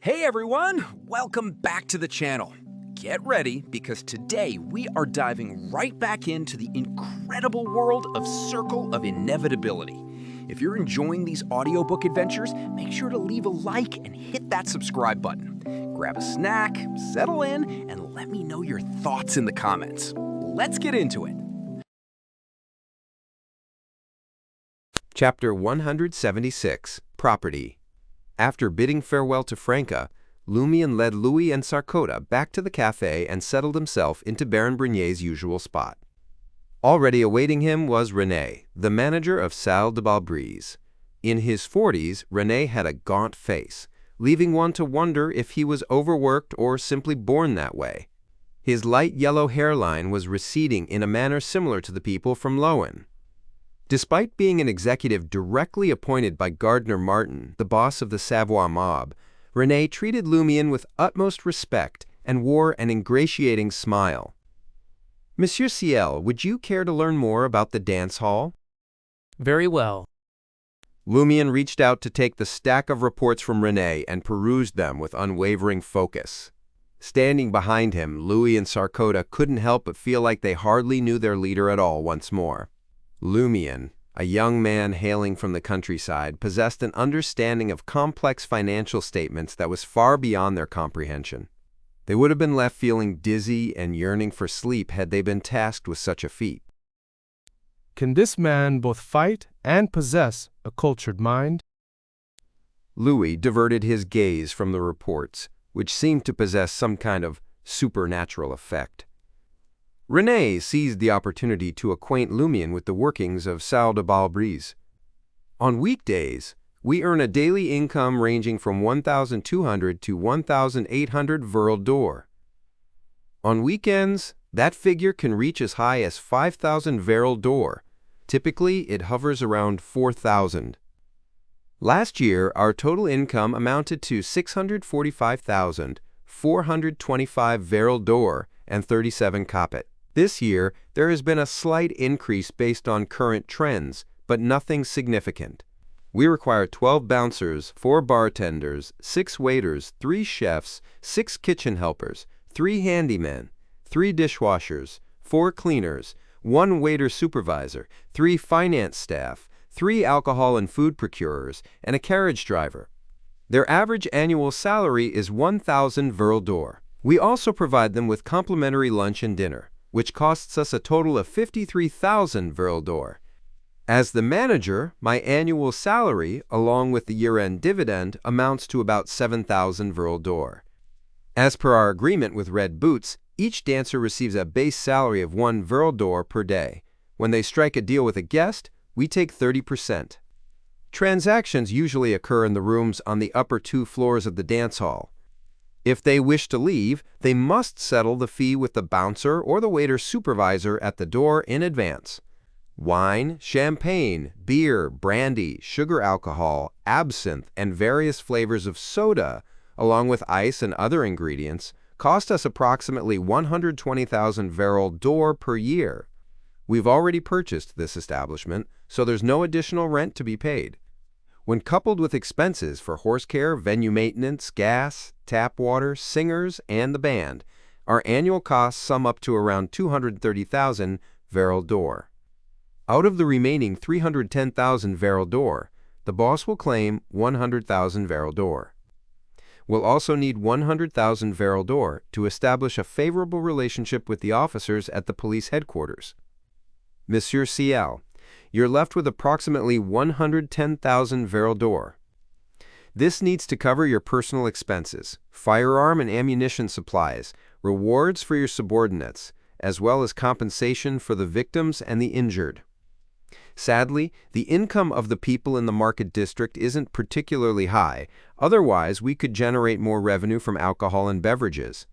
Hey everyone, welcome back to the channel. Get ready because today we are diving right back into the incredible world of Circle of Inevitability. If you're enjoying these audiobook adventures, make sure to leave a like and hit that subscribe button. Grab a snack, settle in, and let me know your thoughts in the comments. Let's get into it. Chapter 176, Property. After bidding farewell to Franca, Lumian led Louis and Sarkota back to the cafe and settled himself into Baron Brunier's usual spot. Already awaiting him was René, the manager of Salle de Balbrise. In his 40s, René had a gaunt face, leaving one to wonder if he was overworked or simply born that way. His light yellow hairline was receding in a manner similar to the people from Lowen. Despite being an executive directly appointed by Gardner Martin, the boss of the Savoie mob, René treated Lumian with utmost respect and wore an ingratiating smile. Monsieur Ciel, would you care to learn more about the dance hall? Very well. Lumian reached out to take the stack of reports from René and perused them with unwavering focus. Standing behind him, Louis and Sarkota couldn't help but feel like they hardly knew their leader at all once more. Lumian, a young man hailing from the countryside, possessed an understanding of complex financial statements that was far beyond their comprehension. They would have been left feeling dizzy and yearning for sleep had they been tasked with such a feat. Can this man both fight and possess a cultured mind? Louis diverted his gaze from the reports, which seemed to possess some kind of supernatural effect. René seized the opportunity to acquaint Lumian with the workings of Salle de Balbrise. On weekdays, we earn a daily income ranging from 1,200 to 1,800 Verle d'Or. On weekends, that figure can reach as high as 5,000 Verle d'Or. Typically, it hovers around 4,000. Last year, our total income amounted to 645,425 Verle d'Or and 37 capet. This year, there has been a slight increase based on current trends, but nothing significant. We require 12 bouncers, 4 bartenders, 6 waiters, 3 chefs, 6 kitchen helpers, 3 handymen, 3 dishwashers, 4 cleaners, 1 waiter supervisor, 3 finance staff, 3 alcohol and food procurers, and a carriage driver. Their average annual salary is 1,000 Verle d'Or. We also provide them with complimentary lunch and dinner, which costs us a total of 53,000 Verle d'Or. As the manager, my annual salary, along with the year-end dividend, amounts to about 7,000 Verle d'Or. As per our agreement with Red Boots, each dancer receives a base salary of 1 Verle d'Or per day. When they strike a deal with a guest, we take 30%. Transactions usually occur in the rooms on the upper 2 floors of the dance hall. If they wish to leave, they must settle the fee with the bouncer or the waiter supervisor at the door in advance. Wine, champagne, beer, brandy, sugar alcohol, absinthe, and various flavors of soda, along with ice and other ingredients, cost us approximately 120,000 Verle d'Or per year. We've already purchased this establishment, so there's no additional rent to be paid. When coupled with expenses for horse care, venue maintenance, gas, tap water, singers, and the band, our annual costs sum up to around 230,000 Verle d'Or. Out of the remaining 310,000 Verle d'Or, the boss will claim 100,000 Verle d'Or. We'll also need 100,000 Verle d'Or to establish a favorable relationship with the officers at the police headquarters. Monsieur Ciel, you're left with approximately 110,000 Verle d'Or. This needs to cover your personal expenses, firearm and ammunition supplies, rewards for your subordinates, as well as compensation for the victims and the injured. Sadly, the income of the people in the market district isn't particularly high, otherwise we could generate more revenue from alcohol and beverages.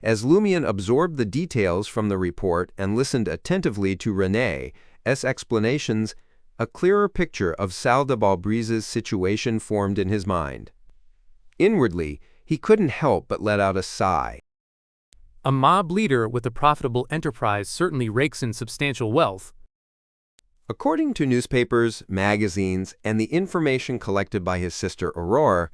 As Lumian absorbed the details from the report and listened attentively to René's explanations, a clearer picture of Salle de Balbrise's situation formed in his mind. Inwardly, he couldn't help but let out a sigh. A mob leader with a profitable enterprise certainly rakes in substantial wealth. According to newspapers, magazines, and the information collected by his sister Aurore,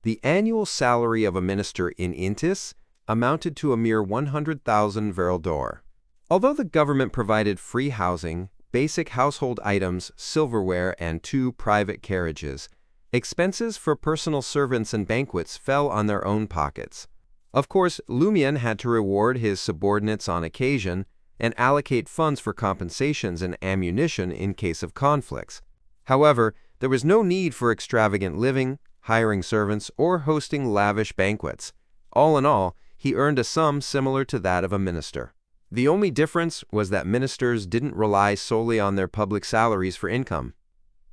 The annual salary of a minister in Intis amounted to a mere 100,000 veril d'or. Although the government provided free housing, basic household items, silverware, and 2 private carriages, expenses for personal servants and banquets fell on their own pockets. Of course, Lumian had to reward his subordinates on occasion and allocate funds for compensations and ammunition in case of conflicts. However, there was no need for extravagant living, hiring servants, or hosting lavish banquets. All in all, he earned a sum similar to that of a minister. The only difference was that ministers didn't rely solely on their public salaries for income.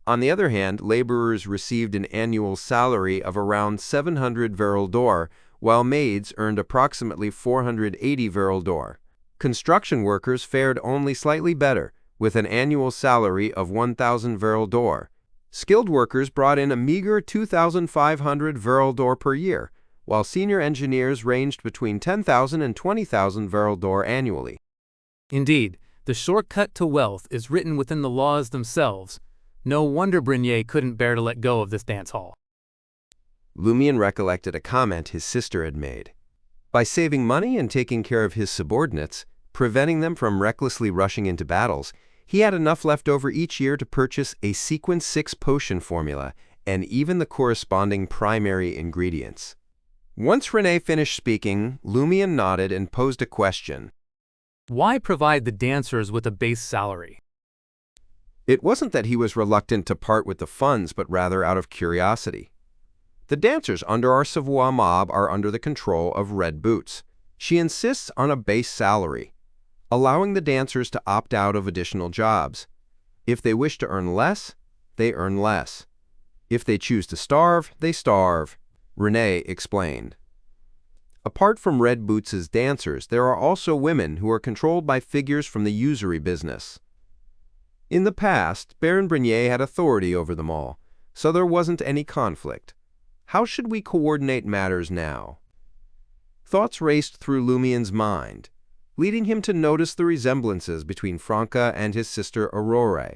On the other hand, laborers received an annual salary of around 700 veril d'or, while maids earned approximately 480 veril d'or. Construction workers fared only slightly better, with an annual salary of 1,000 veril d'or. Skilled workers brought in a meager 2,500 veril d'or per year, while senior engineers ranged between 10,000 and 20,000 veril d'or annually. Indeed, the shortcut to wealth is written within the laws themselves. No wonder Brenier couldn't bear to let go of this dance hall. Lumian recollected a comment his sister had made. By saving money and taking care of his subordinates, preventing them from recklessly rushing into battles, he had enough left over each year to purchase a Sequence 6 potion formula and even the corresponding primary ingredients. Once Renee finished speaking, Lumian nodded and posed a question. Why provide the dancers with a base salary? It wasn't that he was reluctant to part with the funds, but rather out of curiosity. The dancers under our Savoie mob are under the control of Red Boots. She insists on a base salary, allowing the dancers to opt out of additional jobs. If they wish to earn less, they earn less. If they choose to starve, they starve, Renee explained. Apart from Red Boots' dancers, there are also women who are controlled by figures from the usury business. In the past, Baron Brenier had authority over them all, so there wasn't any conflict. How should we coordinate matters now? Thoughts raced through Lumian's mind, leading him to notice the resemblances between Franca and his sister Aurore.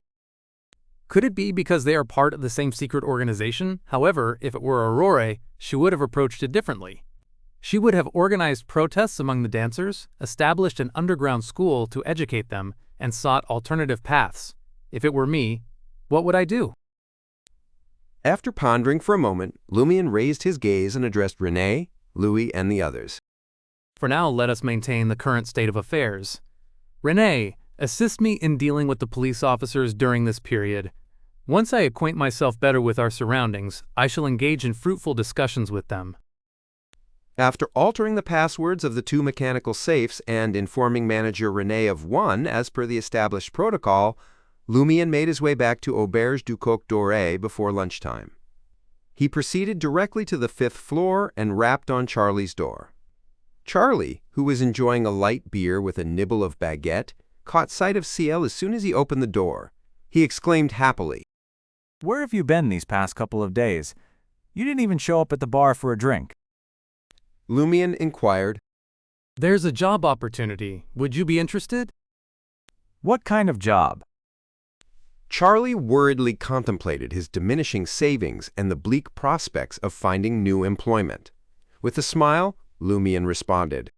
Could it be because they are part of the same secret organization? However, if it were Aurore, she would have approached it differently. She would have organized protests among the dancers, established an underground school to educate them, and sought alternative paths. If it were me, what would I do? After pondering for a moment, Lumian raised his gaze and addressed Renee, Louis, and the others. For now, let us maintain the current state of affairs. Renee, assist me in dealing with the police officers during this period. Once I acquaint myself better with our surroundings, I shall engage in fruitful discussions with them. After altering the passwords of the 2 mechanical safes and informing manager Renee of one as per the established protocol, Lumian made his way back to Auberge du Coq Doré before lunchtime. He proceeded directly to the 5th floor and rapped on Charlie's door. Charlie, who was enjoying a light beer with a nibble of baguette, caught sight of Ciel as soon as he opened the door. He exclaimed happily, "Where have you been these past couple of days? You didn't even show up at the bar for a drink." Lumian inquired, There's a job opportunity. Would you be interested? "What kind of job?" Charlie worriedly contemplated his diminishing savings and the bleak prospects of finding new employment. With a smile, Lumian responded,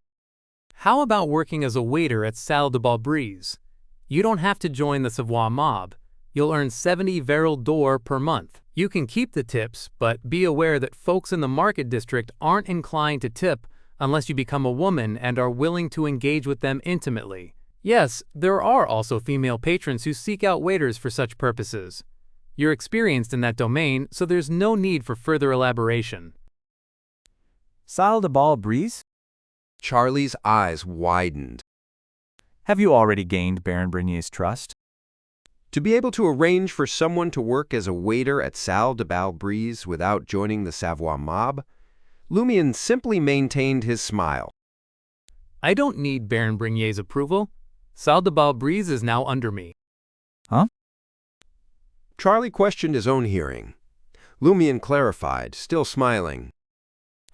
How about working as a waiter at Salle de Balbrise? You don't have to join the Savoie mob. You'll earn 70 veril d'or per month. You can keep the tips, but be aware that folks in the market district aren't inclined to tip unless you become a woman and are willing to engage with them intimately. Yes, there are also female patrons who seek out waiters for such purposes. You're experienced in that domain, so there's no need for further elaboration. Salle de Balbrise? Charlie's eyes widened. Have you already gained Baron Brenier's trust? To be able to arrange for someone to work as a waiter at Salle de Balbrise without joining the Savoie mob, Lumian simply maintained his smile. I don't need Baron Brenier's approval. Salle de Balbrise is now under me. Huh? Charlie questioned his own hearing. Lumian clarified, still smiling.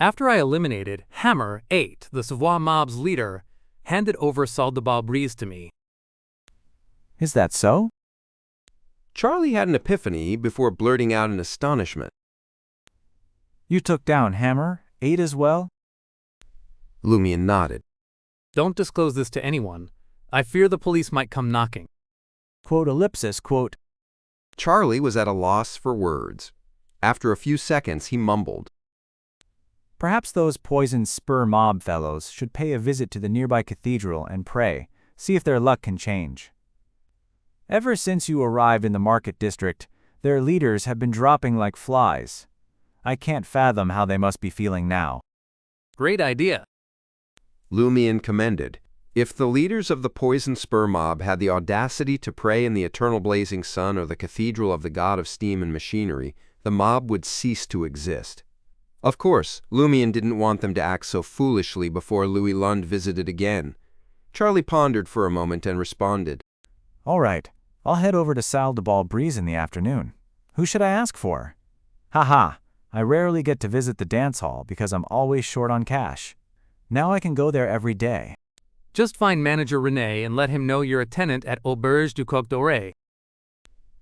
After I eliminated Hammer 8, the Savoie mob's leader, handed over Salle de Balbrise to me. Is that so? Charlie had an epiphany before blurting out in astonishment. You took down Hammer, 8 as well? Lumian nodded. Don't disclose this to anyone. I fear the police might come knocking. Quote. Charlie was at a loss for words. After a few seconds, he mumbled. Perhaps those poison spur mob fellows should pay a visit to the nearby cathedral and pray, see if their luck can change. Ever since you arrived in the market district, their leaders have been dropping like flies. I can't fathom how they must be feeling now. Great idea. Lumian commended. If the leaders of the poison spur mob had the audacity to pray in the eternal blazing sun or the cathedral of the god of steam and machinery, the mob would cease to exist. Of course, Lumian didn't want them to act so foolishly before Louis Lund visited again. Charlie pondered for a moment and responded. All right, I'll head over to Salle de Bal Brise in the afternoon. Who should I ask for? Haha, I rarely get to visit the dance hall because I'm always short on cash. Now I can go there every day. Just find manager René and let him know you're a tenant at Auberge du Coq d'Oreille.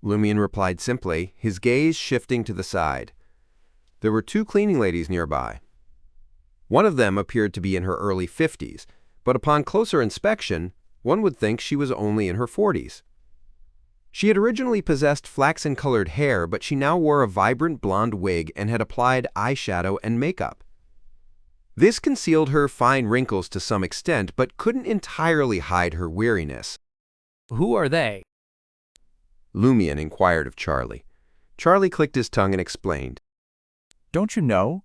Lumian replied simply, his gaze shifting to the side. There were 2 cleaning ladies nearby. One of them appeared to be in her early 50s, but upon closer inspection, one would think she was only in her 40s. She had originally possessed flaxen-colored hair, but she now wore a vibrant blonde wig and had applied eyeshadow and makeup. This concealed her fine wrinkles to some extent, but couldn't entirely hide her weariness. Who are they? Lumian inquired of Charlie. Charlie clicked his tongue and explained. Don't you know?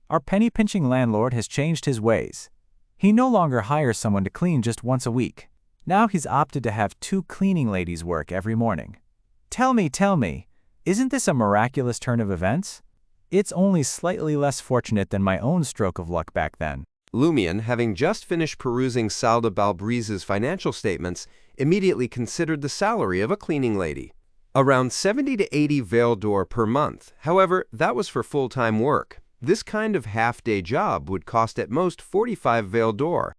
Our penny-pinching landlord has changed his ways. He no longer hires someone to clean just once a week. Now he's opted to have 2 cleaning ladies work every morning. Tell me, isn't this a miraculous turn of events? It's only slightly less fortunate than my own stroke of luck back then. Lumian, having just finished perusing Salle de Bal Brise's financial statements, immediately considered the salary of a cleaning lady. Around 70 to 80 Veil d'Or per month. However, that was for full-time work. This kind of half-day job would cost at most 45 Veil d'Or.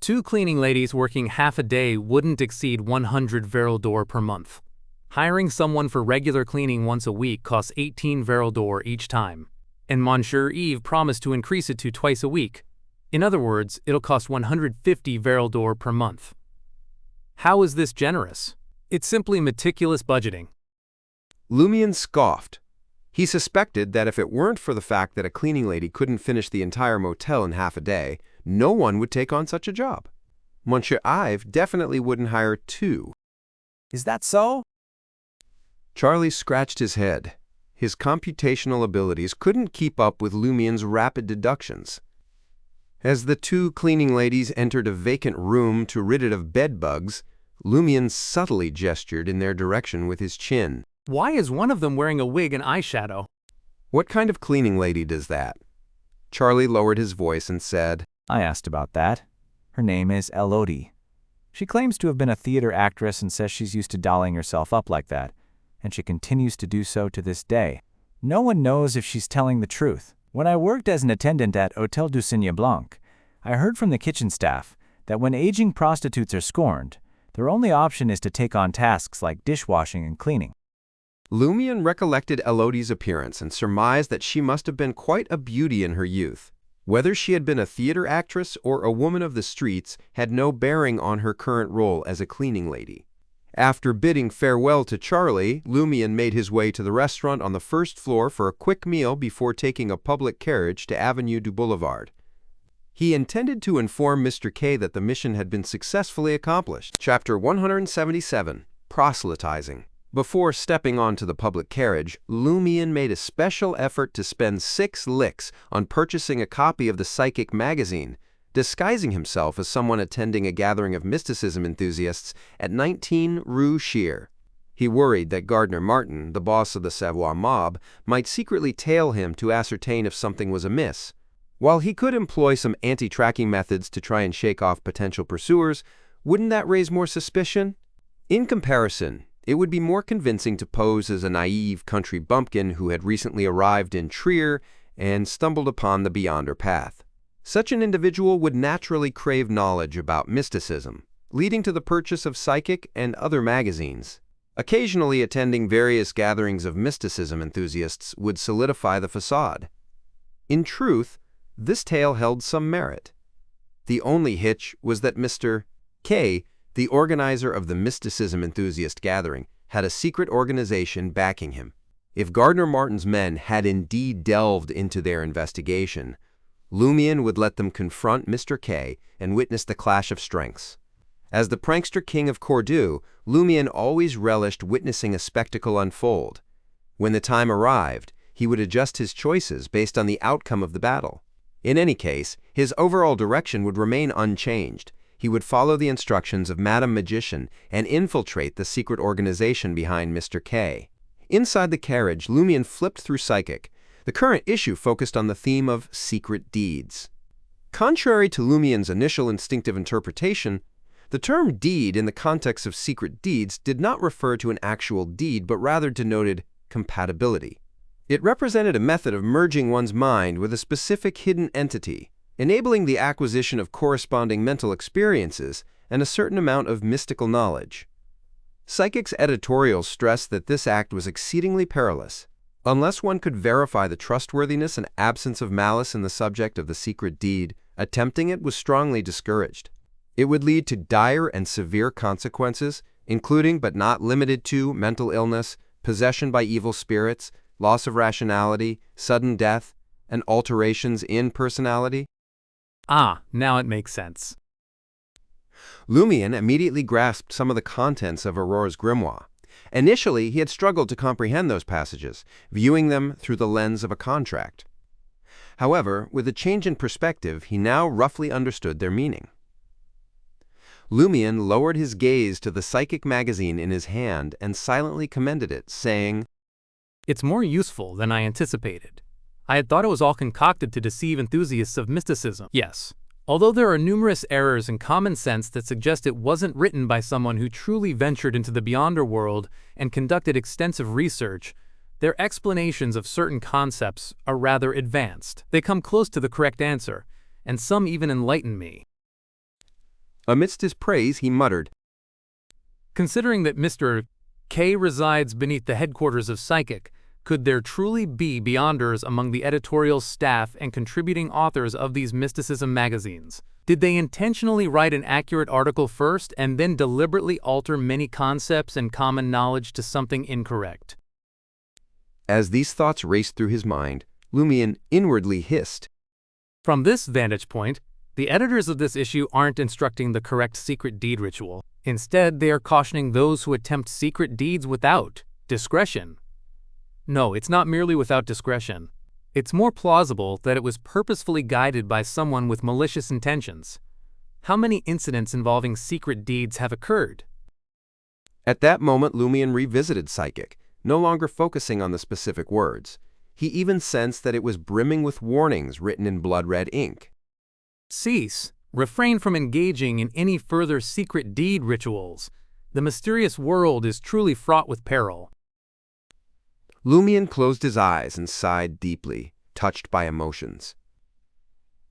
2 cleaning ladies working half a day wouldn't exceed 100 Veil d'Or per month. Hiring someone for regular cleaning once a week costs 18 Veil d'Or each time, and Monsieur Yves promised to increase it to twice a week. In other words, it'll cost 150 Veil d'Or per month. How is this generous? It's simply meticulous budgeting. Lumian scoffed. He suspected that if it weren't for the fact that a cleaning lady couldn't finish the entire motel in half a day, no one would take on such a job. Monsieur Yves definitely wouldn't hire 2. Is that so? Charlie scratched his head. His computational abilities couldn't keep up with Lumian's rapid deductions. As the 2 cleaning ladies entered a vacant room to rid it of bed bugs, Lumian subtly gestured in their direction with his chin. Why is one of them wearing a wig and eyeshadow? What kind of cleaning lady does that? Charlie lowered his voice and said, I asked about that. Her name is Elodie. She claims to have been a theater actress and says she's used to dolling herself up like that, and she continues to do so to this day. No one knows if she's telling the truth. When I worked as an attendant at Hôtel du Cygne Blanc, I heard from the kitchen staff that when aging prostitutes are scorned, their only option is to take on tasks like dishwashing and cleaning. Lumian recollected Elodie's appearance and surmised that she must have been quite a beauty in her youth. Whether she had been a theater actress or a woman of the streets had no bearing on her current role as a cleaning lady. After bidding farewell to Charlie, Lumian made his way to the restaurant on the first floor for a quick meal before taking a public carriage to Avenue du Boulevard. He intended to inform Mr. K that the mission had been successfully accomplished. Chapter 177, Proselytizing. Before stepping onto the public carriage, Lumian made a special effort to spend 6 licks on purchasing a copy of the Psychic magazine, disguising himself as someone attending a gathering of mysticism enthusiasts at 19 Rue Shear. He worried that Gardner Martin, the boss of the Savoie mob, might secretly tail him to ascertain if something was amiss. While he could employ some anti-tracking methods to try and shake off potential pursuers, wouldn't that raise more suspicion? In comparison, it would be more convincing to pose as a naive country bumpkin who had recently arrived in Trier and stumbled upon the Beyonder path. Such an individual would naturally crave knowledge about mysticism, leading to the purchase of Psychic and other magazines. Occasionally attending various gatherings of mysticism enthusiasts would solidify the facade. In truth, this tale held some merit. The only hitch was that Mr. K, the organizer of the mysticism enthusiast gathering, had a secret organization backing him. If Gardner Martin's men had indeed delved into their investigation, Lumian would let them confront Mr. K and witness the clash of strengths. As the prankster king of Cordu, Lumian always relished witnessing a spectacle unfold. When the time arrived, he would adjust his choices based on the outcome of the battle. In any case, his overall direction would remain unchanged. He would follow the instructions of Madame Magician and infiltrate the secret organization behind Mr. K. Inside the carriage, Lumian flipped through Psychic. The current issue focused on the theme of secret deeds. Contrary to Lumian's initial instinctive interpretation, the term deed in the context of secret deeds did not refer to an actual deed but rather denoted compatibility. It represented a method of merging one's mind with a specific hidden entity, enabling the acquisition of corresponding mental experiences and a certain amount of mystical knowledge. Psychic's editorials stressed that this act was exceedingly perilous. Unless one could verify the trustworthiness and absence of malice in the subject of the secret deed, attempting it was strongly discouraged. It would lead to dire and severe consequences, including but not limited to mental illness, possession by evil spirits, loss of rationality, sudden death, and alterations in personality. Ah, now it makes sense. Lumian immediately grasped some of the contents of Aurore's grimoire. Initially, he had struggled to comprehend those passages, viewing them through the lens of a contract. However, with a change in perspective, he now roughly understood their meaning. Lumian lowered his gaze to the psychic magazine in his hand and silently commended it, saying, "It's more useful than I anticipated. I had thought it was all concocted to deceive enthusiasts of mysticism. Yes, although there are numerous errors in common sense that suggest it wasn't written by someone who truly ventured into the beyonder world and conducted extensive research, their explanations of certain concepts are rather advanced. They come close to the correct answer, and some even enlighten me." Amidst his praise, he muttered, "Considering that Mr. K resides beneath the headquarters of Psychic, could there truly be beyonders among the editorial staff and contributing authors of these mysticism magazines? Did they intentionally write an accurate article first and then deliberately alter many concepts and common knowledge to something incorrect?" As these thoughts raced through his mind, Lumian inwardly hissed, From this vantage point, the editors of this issue aren't instructing the correct secret deed ritual. Instead, they are cautioning those who attempt secret deeds without discretion. No, it's not merely without discretion. It's more plausible that it was purposefully guided by someone with malicious intentions. How many incidents involving secret deeds have occurred? At that moment, Lumian revisited Psychic, no longer focusing on the specific words. He even sensed that it was brimming with warnings written in blood-red ink. Cease. Refrain from engaging in any further secret deed rituals. The mysterious world is truly fraught with peril. Lumian closed his eyes and sighed deeply, touched by emotions.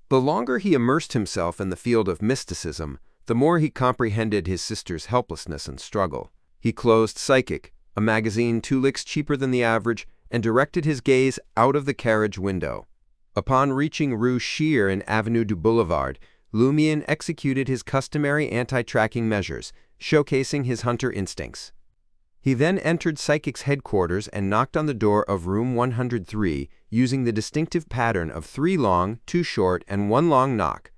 The longer he immersed himself in the field of mysticism, the more he comprehended his sister's helplessness and struggle. He closed Psychic, a magazine 2 licks cheaper than the average, and directed his gaze out of the carriage window. Upon reaching Rue Shear and Avenue du Boulevard, Lumian executed his customary anti-tracking measures, showcasing his hunter instincts. He then entered Psychic's headquarters and knocked on the door of room 103 using the distinctive pattern of 3 long, 2 short, and 1 long knock.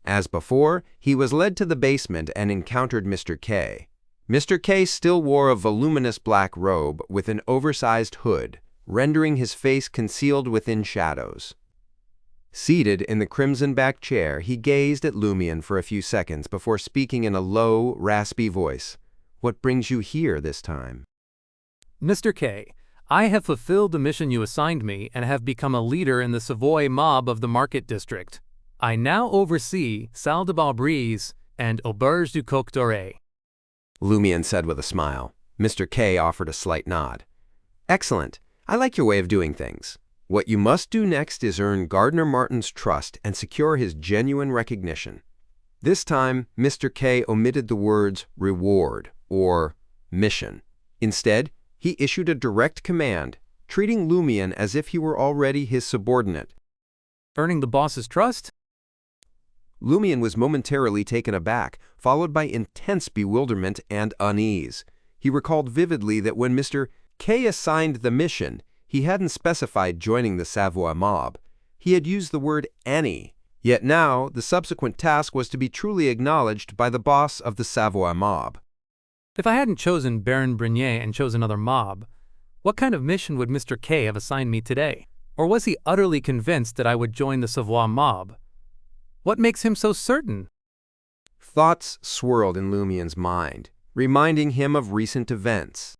As before, he was led to the basement and encountered Mr. K. Mr. K still wore a voluminous black robe with an oversized hood, rendering his face concealed within shadows. Seated in the crimson-backed chair, he gazed at Lumian for a few seconds before speaking in a low, raspy voice. "What brings you here this time?" Mr. K, I have fulfilled the mission you assigned me and have become a leader in the Savoy mob of the Market District. I now oversee Salle de Barbrise and Auberge du Coq Doré. Lumian said with a smile. Mr. K offered a slight nod. "Excellent. I like your way of doing things. What you must do next is earn Gardner Martin's trust and secure his genuine recognition." This time, Mr. K omitted the words reward or mission. Instead, he issued a direct command, treating Lumian as if he were already his subordinate. Earning the boss's trust? Lumian was momentarily taken aback, followed by intense bewilderment and unease. He recalled vividly that when Mr. K assigned the mission, he hadn't specified joining the Savoy mob. He had used the word any. Yet now, the subsequent task was to be truly acknowledged by the boss of the Savoy mob. If I hadn't chosen Baron Brenier and chose another mob, what kind of mission would Mr. K have assigned me today? Or was he utterly convinced that I would join the Savoy mob? What makes him so certain? Thoughts swirled in Lumian's mind, reminding him of recent events.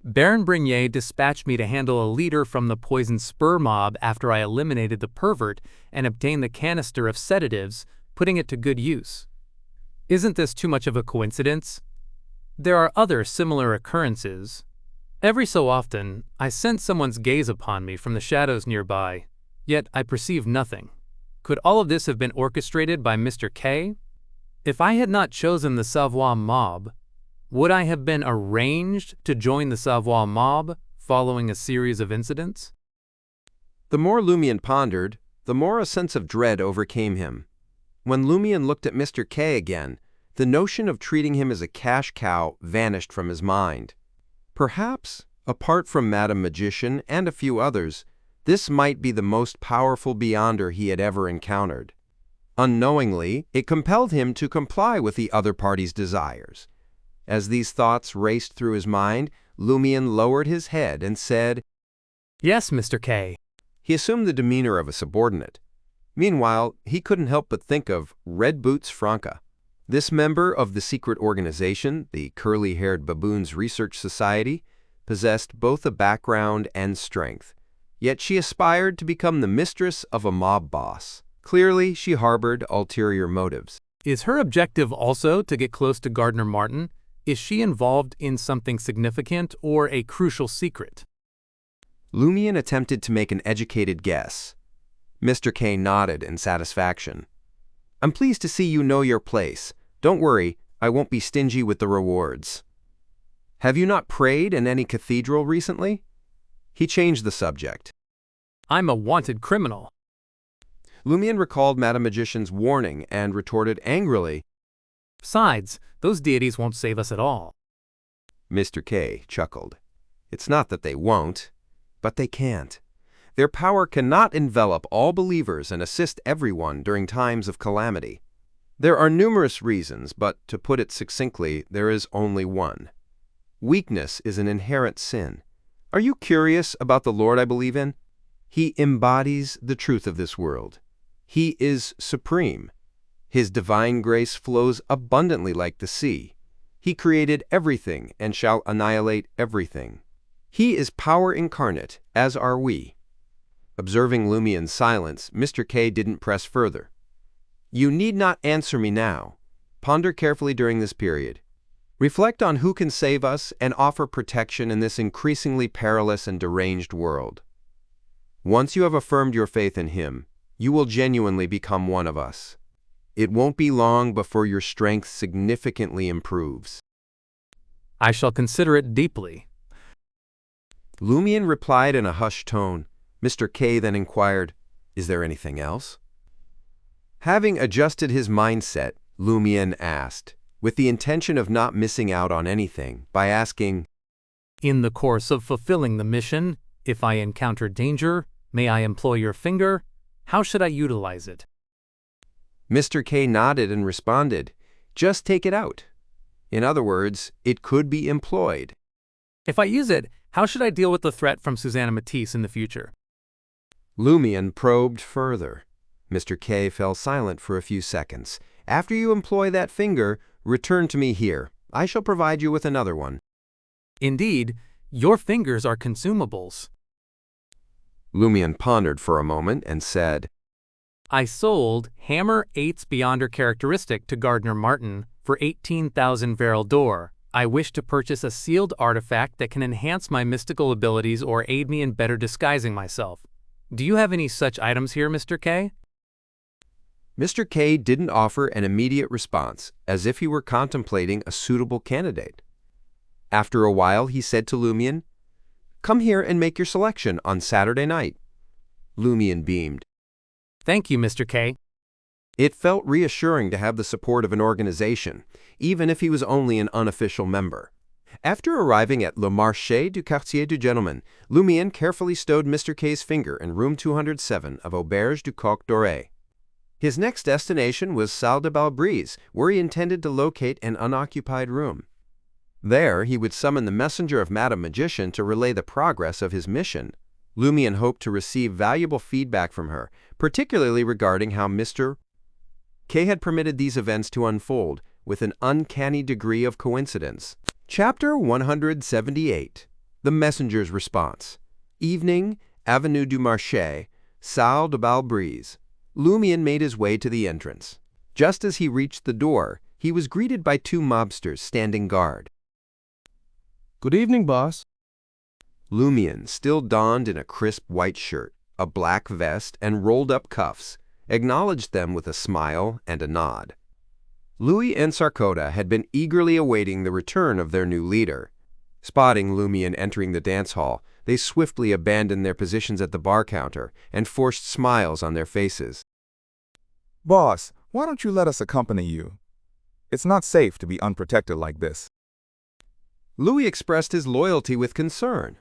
Baron Brenier dispatched me to handle a leader from the Poison Spur mob after I eliminated the pervert and obtained the canister of sedatives, putting it to good use. Isn't this too much of a coincidence? There are other similar occurrences. Every so often, I sense someone's gaze upon me from the shadows nearby, yet I perceive nothing. Could all of this have been orchestrated by Mr. K? If I had not chosen the Savoy mob, would I have been arranged to join the Savoy mob following a series of incidents? The more Lumian pondered, the more a sense of dread overcame him. When Lumian looked at Mr. K again, the notion of treating him as a cash cow vanished from his mind. Perhaps, apart from Madame Magician and a few others, this might be the most powerful Beyonder he had ever encountered. Unknowingly, it compelled him to comply with the other party's desires. As these thoughts raced through his mind, Lumian lowered his head and said, "Yes, Mr. K." He assumed the demeanor of a subordinate. Meanwhile, he couldn't help but think of Red Boots Franca. This member of the secret organization, the Curly-Haired Baboons Research Society, possessed both a background and strength. Yet she aspired to become the mistress of a mob boss. Clearly, she harbored ulterior motives. Is her objective also to get close to Gardner Martin? Is she involved in something significant or a crucial secret? Lumian attempted to make an educated guess. Mr. K nodded in satisfaction. "I'm pleased to see you know your place. Don't worry, I won't be stingy with the rewards. Have you not prayed in any cathedral recently?" He changed the subject. I'm a wanted criminal. Lumian recalled Madame Magician's warning and retorted angrily. Besides, those deities won't save us at all. Mr. K chuckled. It's not that they won't, but they can't. Their power cannot envelop all believers and assist everyone during times of calamity. There are numerous reasons, but to put it succinctly, there is only one. Weakness is an inherent sin. Are you curious about the Lord I believe in? He embodies the truth of this world. He is supreme. His divine grace flows abundantly like the sea. He created everything and shall annihilate everything. He is power incarnate, as are we. Observing Lumian's silence, Mr. K didn't press further. You need not answer me now. Ponder carefully during this period. Reflect on who can save us and offer protection in this increasingly perilous and deranged world. Once you have affirmed your faith in him, you will genuinely become one of us. It won't be long before your strength significantly improves. I shall consider it deeply. Lumian replied in a hushed tone. Mr. K then inquired, Is there anything else? Having adjusted his mindset, Lumian asked, with the intention of not missing out on anything, by asking, In the course of fulfilling the mission, if I encounter danger, may I employ your finger? How should I utilize it? Mr. K nodded and responded, Just take it out. In other words, it could be employed. If I use it, how should I deal with the threat from Susanna Matisse in the future? Lumian probed further. Mr. K fell silent for a few seconds. After you employ that finger, return to me here. I shall provide you with another one. Indeed, your fingers are consumables. Lumian pondered for a moment and said, I sold Hammer 8's Beyonder characteristic to Gardner Martin for 18,000 Veril d'Or. I wish to purchase a sealed artifact that can enhance my mystical abilities or aid me in better disguising myself. Do you have any such items here, Mr. K? Mr. K didn't offer an immediate response, as if he were contemplating a suitable candidate. After a while, he said to Lumian, Come here and make your selection on Saturday night. Lumian beamed. Thank you, Mr. K. It felt reassuring to have the support of an organization, even if he was only an unofficial member. After arriving at Le Marché du Quartier du Gentleman, Lumian carefully stowed Mr. K's finger in room 207 of Auberge du Coq Doré. His next destination was Salle de Bal Brise, where he intended to locate an unoccupied room. There, he would summon the messenger of Madame Magician to relay the progress of his mission. Lumian hoped to receive valuable feedback from her, particularly regarding how Mr. K had permitted these events to unfold with an uncanny degree of coincidence. Chapter 178. The Messenger's Response. Evening, Avenue du Marché, Salle de Bal Brise. Lumian made his way to the entrance. Just as he reached the door, he was greeted by two mobsters standing guard. Good evening, boss. Lumian, still donned in a crisp white shirt, a black vest, and rolled-up cuffs, acknowledged them with a smile and a nod. Louis and Sarkoda had been eagerly awaiting the return of their new leader. Spotting Lumian entering the dance hall, they swiftly abandoned their positions at the bar counter and forced smiles on their faces. Boss, why don't you let us accompany you? It's not safe to be unprotected like this. Louis expressed his loyalty with concern.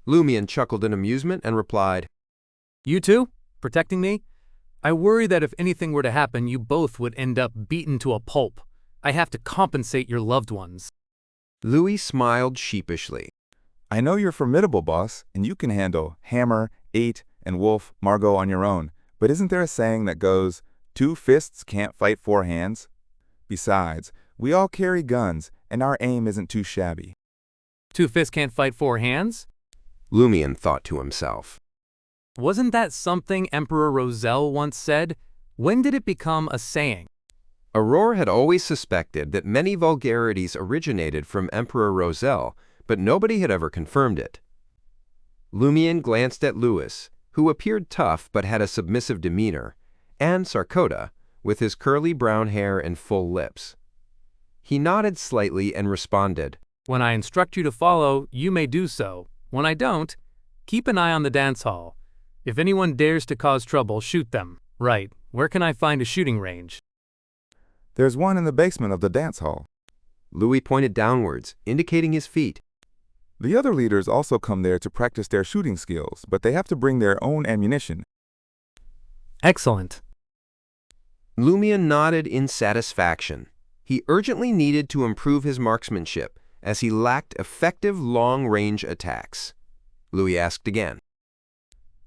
Lumian chuckled in amusement and replied, You too? Protecting me? I worry that if anything were to happen, you both would end up beaten to a pulp. I have to compensate your loved ones. Louis smiled sheepishly. I know you're formidable, boss, and you can handle Hammer, Eight, and Wolf, Margot on your own, but isn't there a saying that goes, 2 fists can't fight 4 hands? Besides, we all carry guns, and our aim isn't too shabby. 2 fists can't fight 4 hands? Lumian thought to himself. Wasn't that something Emperor Roselle once said? When did it become a saying? Aurore had always suspected that many vulgarities originated from Emperor Roselle, but nobody had ever confirmed it. Lumian glanced at Louis, who appeared tough but had a submissive demeanor, and Sarkoda, with his curly brown hair and full lips. He nodded slightly and responded, When I instruct you to follow, you may do so. When I don't, keep an eye on the dance hall. If anyone dares to cause trouble, shoot them. Right, where can I find a shooting range? There's one in the basement of the dance hall. Louis pointed downwards, indicating his feet. The other leaders also come there to practice their shooting skills, but they have to bring their own ammunition. Excellent. Lumian nodded in satisfaction. He urgently needed to improve his marksmanship, as he lacked effective long-range attacks. Louis asked again.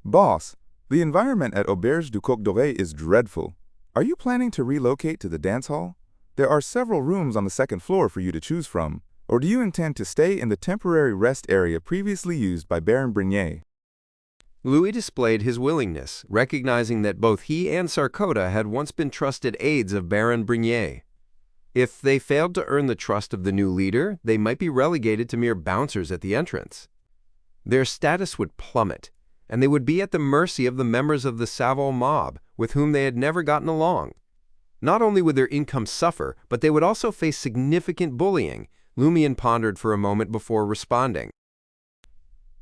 Boss, the environment at Auberge du Coq Doré is dreadful. Are you planning to relocate to the dance hall? There are several rooms on the 2nd floor for you to choose from. Or do you intend to stay in the temporary rest area previously used by Baron Brignet? Louis displayed his willingness, recognizing that both he and Sarkoda had once been trusted aides of Baron Brignet. If they failed to earn the trust of the new leader, they might be relegated to mere bouncers at the entrance. Their status would plummet, and they would be at the mercy of the members of the Savol mob, with whom they had never gotten along. Not only would their income suffer, but they would also face significant bullying. Lumian pondered for a moment before responding.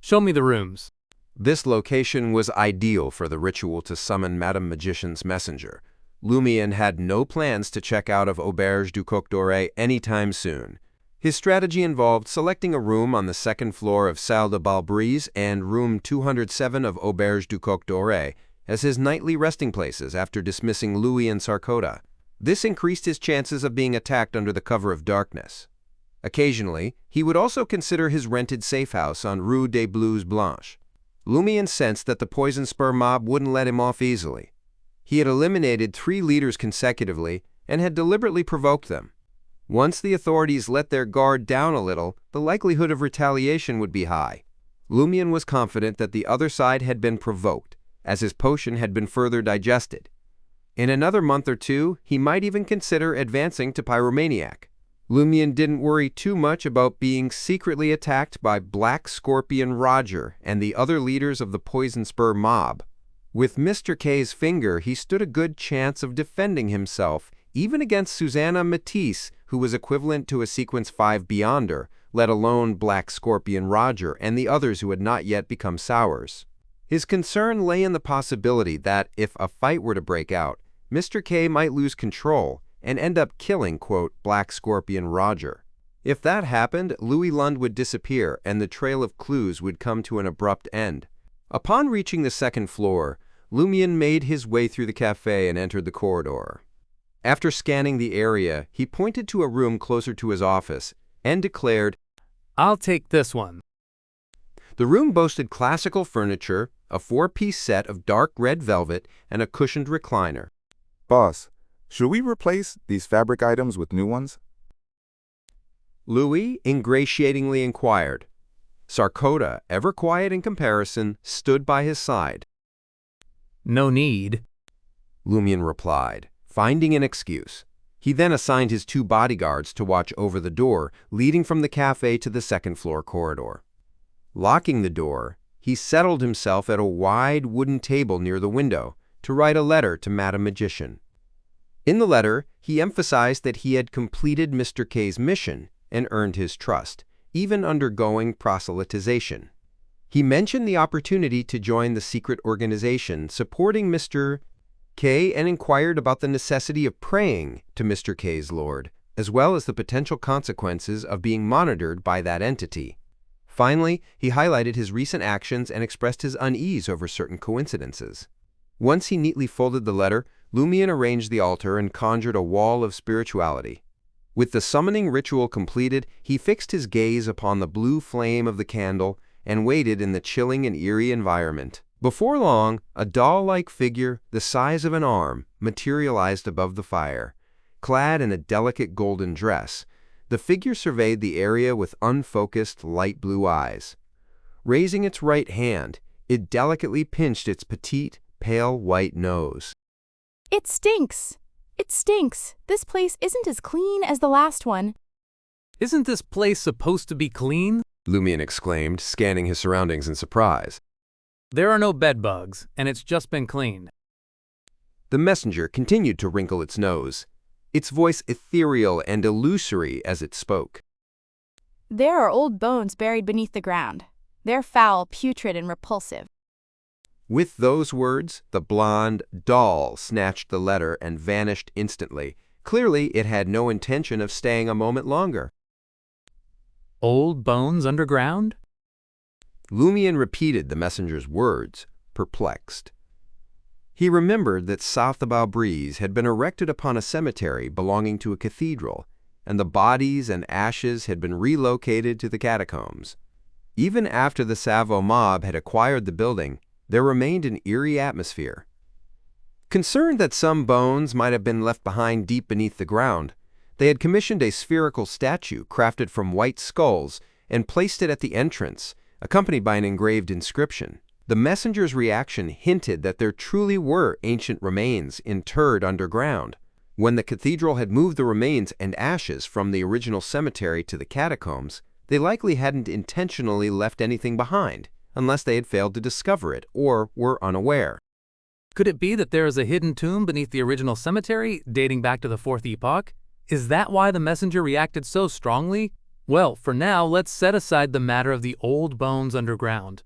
Show me the rooms. This location was ideal for the ritual to summon Madame Magician's messenger. Lumian had no plans to check out of Auberge du Coq Doré anytime soon. His strategy involved selecting a room on the 2nd floor of Salle de Bal Brise and room 207 of Auberge du Coq Doré as his nightly resting places after dismissing Louis and Sarkoda. This increased his chances of being attacked under the cover of darkness. Occasionally, he would also consider his rented safe house on Rue des Blouses Blanches. Lumian sensed that the Poison Spur mob wouldn't let him off easily. He had eliminated 3 leaders consecutively and had deliberately provoked them. Once the authorities let their guard down a little, the likelihood of retaliation would be high. Lumian was confident that the other side had been provoked, as his potion had been further digested. In another month or 2, he might even consider advancing to Pyromaniac. Lumian didn't worry too much about being secretly attacked by Black Scorpion Roger and the other leaders of the Poison Spur mob. With Mr. K's finger, he stood a good chance of defending himself, even against Susanna Matisse, who was equivalent to a Sequence 5 Beyonder, let alone Black Scorpion Roger and the others who had not yet become Sours. His concern lay in the possibility that if a fight were to break out, Mr. K might lose control and end up killing, quote, Black Scorpion Roger. If that happened, Louis Lund would disappear and the trail of clues would come to an abrupt end. Upon reaching the second floor, Lumian made his way through the cafe and entered the corridor. After scanning the area, he pointed to a room closer to his office and declared, "I'll take this one." The room boasted classical furniture, a 4-piece set of dark red velvet, and a cushioned recliner. Boss, should we replace these fabric items with new ones? Louis ingratiatingly inquired. Sarkota, ever quiet in comparison, stood by his side. "No need," Lumian replied, finding an excuse. He then assigned his 2 bodyguards to watch over the door leading from the cafe to the second-floor corridor. Locking the door, he settled himself at a wide wooden table near the window to write a letter to Madame Magician. In the letter, he emphasized that he had completed Mr. K's mission and earned his trust, even undergoing proselytization. He mentioned the opportunity to join the secret organization supporting Mr. K and inquired about the necessity of praying to Mr. K's Lord, as well as the potential consequences of being monitored by that entity. Finally, he highlighted his recent actions and expressed his unease over certain coincidences. Once he neatly folded the letter, Lumian arranged the altar and conjured a wall of spirituality. With the summoning ritual completed, he fixed his gaze upon the blue flame of the candle and waited in the chilling and eerie environment. Before long, a doll-like figure, the size of an arm, materialized above the fire. Clad in a delicate golden dress, the figure surveyed the area with unfocused, light blue eyes. Raising its right hand, it delicately pinched its petite, pale white nose. "It stinks! It stinks! This place isn't as clean as the last one." "Isn't this place supposed to be clean?" Lumian exclaimed, scanning his surroundings in surprise. "There are no bed bugs, and it's just been cleaned." The messenger continued to wrinkle its nose, its voice ethereal and illusory as it spoke. "There are old bones buried beneath the ground. They're foul, putrid, and repulsive." With those words, the blonde doll snatched the letter and vanished instantly. Clearly, it had no intention of staying a moment longer. "Old bones underground?" Lumian repeated the messenger's words, perplexed. He remembered that South Breeze had been erected upon a cemetery belonging to a cathedral, and the bodies and ashes had been relocated to the catacombs. Even after the Savo mob had acquired the building, there remained an eerie atmosphere. Concerned that some bones might have been left behind deep beneath the ground, they had commissioned a spherical statue crafted from white skulls and placed it at the entrance, accompanied by an engraved inscription. The messenger's reaction hinted that there truly were ancient remains interred underground. When the cathedral had moved the remains and ashes from the original cemetery to the catacombs, they likely hadn't intentionally left anything behind, unless they had failed to discover it or were unaware. Could it be that there is a hidden tomb beneath the original cemetery, dating back to the 4th epoch? Is that why the messenger reacted so strongly? Well, for now, let's set aside the matter of the old bones underground.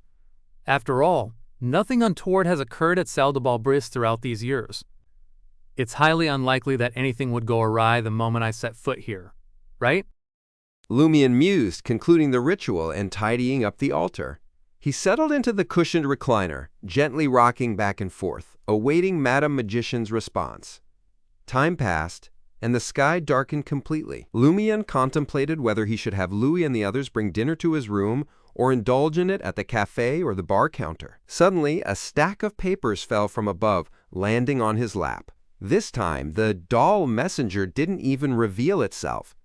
After all, nothing untoward has occurred at Saldebalbris throughout these years. It's highly unlikely that anything would go awry the moment I set foot here, right? Lumian mused, concluding the ritual and tidying up the altar. He settled into the cushioned recliner, gently rocking back and forth, awaiting Madame Magician's response. Time passed, and the sky darkened completely. Lumian contemplated whether he should have Louis and the others bring dinner to his room or indulge in it at the cafe or the bar counter. Suddenly, a stack of papers fell from above, landing on his lap. This time, the doll messenger didn't even reveal itself,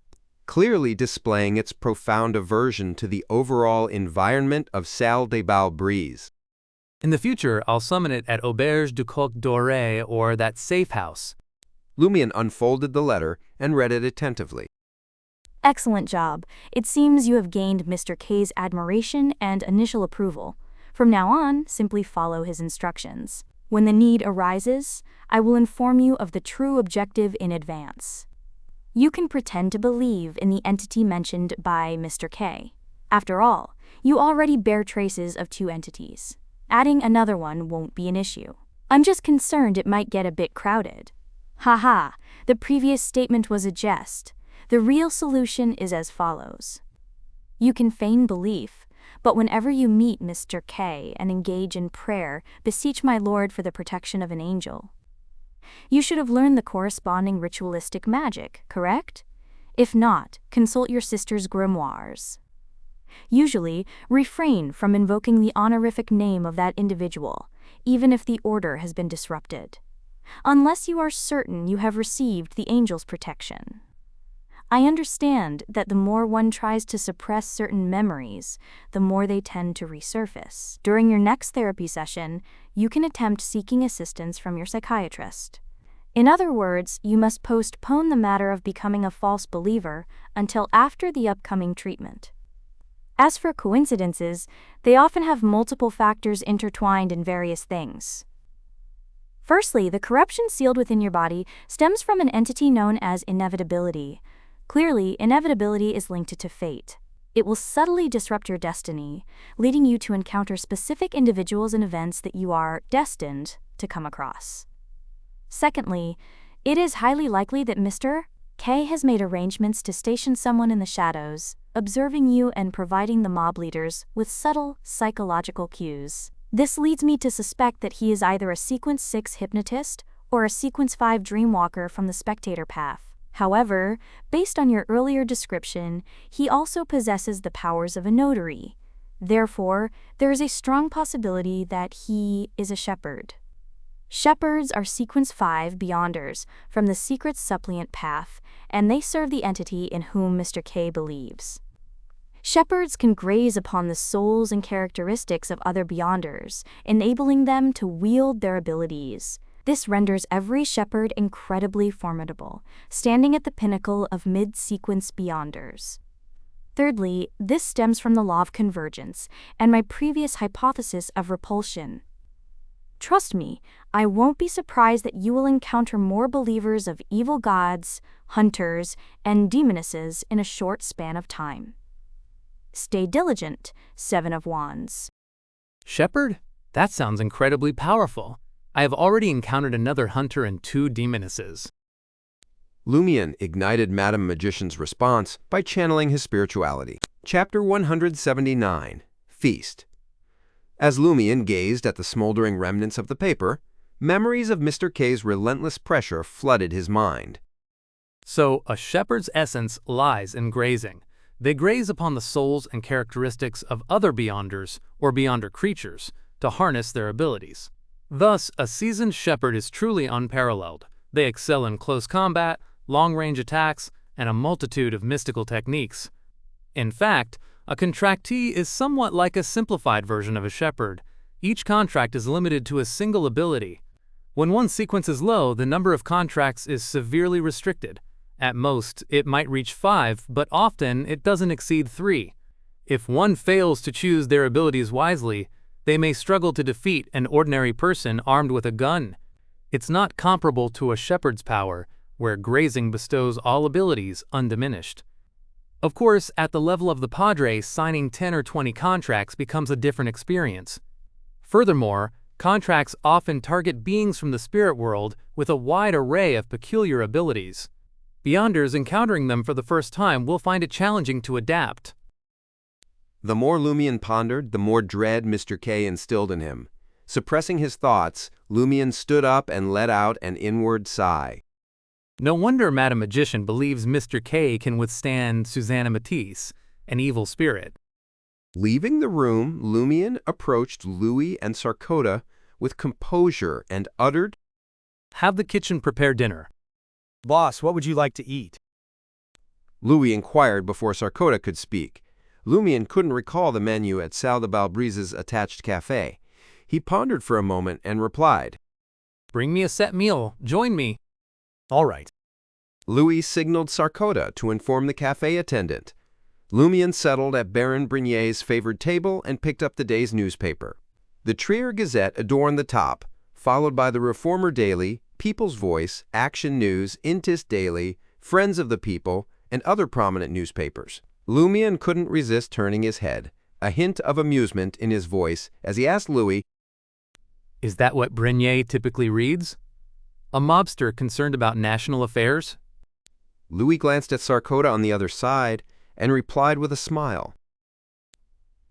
clearly displaying its profound aversion to the overall environment of Saldebalbris. In the future, I'll summon it at Auberge du Coq Doré or that safe house. Lumian unfolded the letter and read it attentively. "Excellent job. It seems you have gained Mr. K's admiration and initial approval. From now on, simply follow his instructions. When the need arises, I will inform you of the true objective in advance. You can pretend to believe in the entity mentioned by Mr. K. After all, you already bear traces of 2 entities. Adding another one won't be an issue. I'm just concerned it might get a bit crowded. Haha, the previous statement was a jest. The real solution is as follows. You can feign belief, but whenever you meet Mr. K and engage in prayer, beseech my Lord for the protection of an angel. You should have learned the corresponding ritualistic magic, correct? If not, consult your sister's grimoires. Usually, refrain from invoking the honorific name of that individual, even if the order has been disrupted, unless you are certain you have received the angel's protection. I understand that the more one tries to suppress certain memories, the more they tend to resurface. During your next therapy session, you can attempt seeking assistance from your psychiatrist. In other words, you must postpone the matter of becoming a false believer until after the upcoming treatment. As for coincidences, they often have multiple factors intertwined in various things. Firstly, the corruption sealed within your body stems from an entity known as inevitability. Clearly, inevitability is linked to fate. It will subtly disrupt your destiny, leading you to encounter specific individuals and events that you are destined to come across. Secondly, it is highly likely that Mr. K has made arrangements to station someone in the shadows, observing you and providing the mob leaders with subtle psychological cues. This leads me to suspect that he is either a Sequence 6 hypnotist or a Sequence 5 dreamwalker from the spectator path. However, based on your earlier description, he also possesses the powers of a notary. Therefore, there is a strong possibility that he is a shepherd. Shepherds are Sequence 5 Beyonders from the Secret Suppliant path, and they serve the entity in whom Mr. K believes. Shepherds can graze upon the souls and characteristics of other Beyonders, enabling them to wield their abilities. This renders every shepherd incredibly formidable, standing at the pinnacle of mid-sequence Beyonders. Thirdly, this stems from the law of convergence and my previous hypothesis of repulsion. Trust me, I won't be surprised that you will encounter more believers of evil gods, hunters, and demonesses in a short span of time. Stay diligent, Seven of Wands. Shepherd? That sounds incredibly powerful. I have already encountered another hunter and 2 demonesses. Lumian ignited Madam Magician's response by channeling his spirituality. Chapter 179, Feast. As Lumian gazed at the smoldering remnants of the paper, memories of Mr. K's relentless pressure flooded his mind. So, a shepherd's essence lies in grazing. They graze upon the souls and characteristics of other Beyonders or Beyonder creatures to harness their abilities. Thus, a seasoned shepherd is truly unparalleled. They excel in close combat, long-range attacks, and a multitude of mystical techniques. In fact, a contractee is somewhat like a simplified version of a shepherd. Each contract is limited to a single ability. When one sequence is low, the number of contracts is severely restricted. At most, it might reach 5, but often it doesn't exceed 3. If one fails to choose their abilities wisely, they may struggle to defeat an ordinary person armed with a gun. It's not comparable to a shepherd's power, where grazing bestows all abilities undiminished. Of course, at the level of the Padre, signing 10 or 20 contracts becomes a different experience. Furthermore, contracts often target beings from the spirit world with a wide array of peculiar abilities. Beyonders encountering them for the first time will find it challenging to adapt. The more Lumian pondered, the more dread Mr. K instilled in him. Suppressing his thoughts, Lumian stood up and let out an inward sigh. No wonder Madam Magician believes Mr. K can withstand Susanna Matisse, an evil spirit. Leaving the room, Lumian approached Louis and Sarkota with composure and uttered, "Have the kitchen prepare dinner." "Boss, what would you like to eat?" Louis inquired before Sarkota could speak. Lumian couldn't recall the menu at Salle de Balbrise's attached cafe. He pondered for a moment and replied, "Bring me a set meal. Join me." "All right." Louis signaled Sarkota to inform the cafe attendant. Lumian settled at Baron Brignier's favored table and picked up the day's newspaper. The Trier Gazette adorned the top, followed by the Reformer Daily, People's Voice, Action News, Intis Daily, Friends of the People, and other prominent newspapers. Lumian couldn't resist turning his head, a hint of amusement in his voice as he asked Louis Is that what Brenier typically reads? A mobster concerned about national affairs? Louis glanced at Sarkota on the other side and replied with a smile.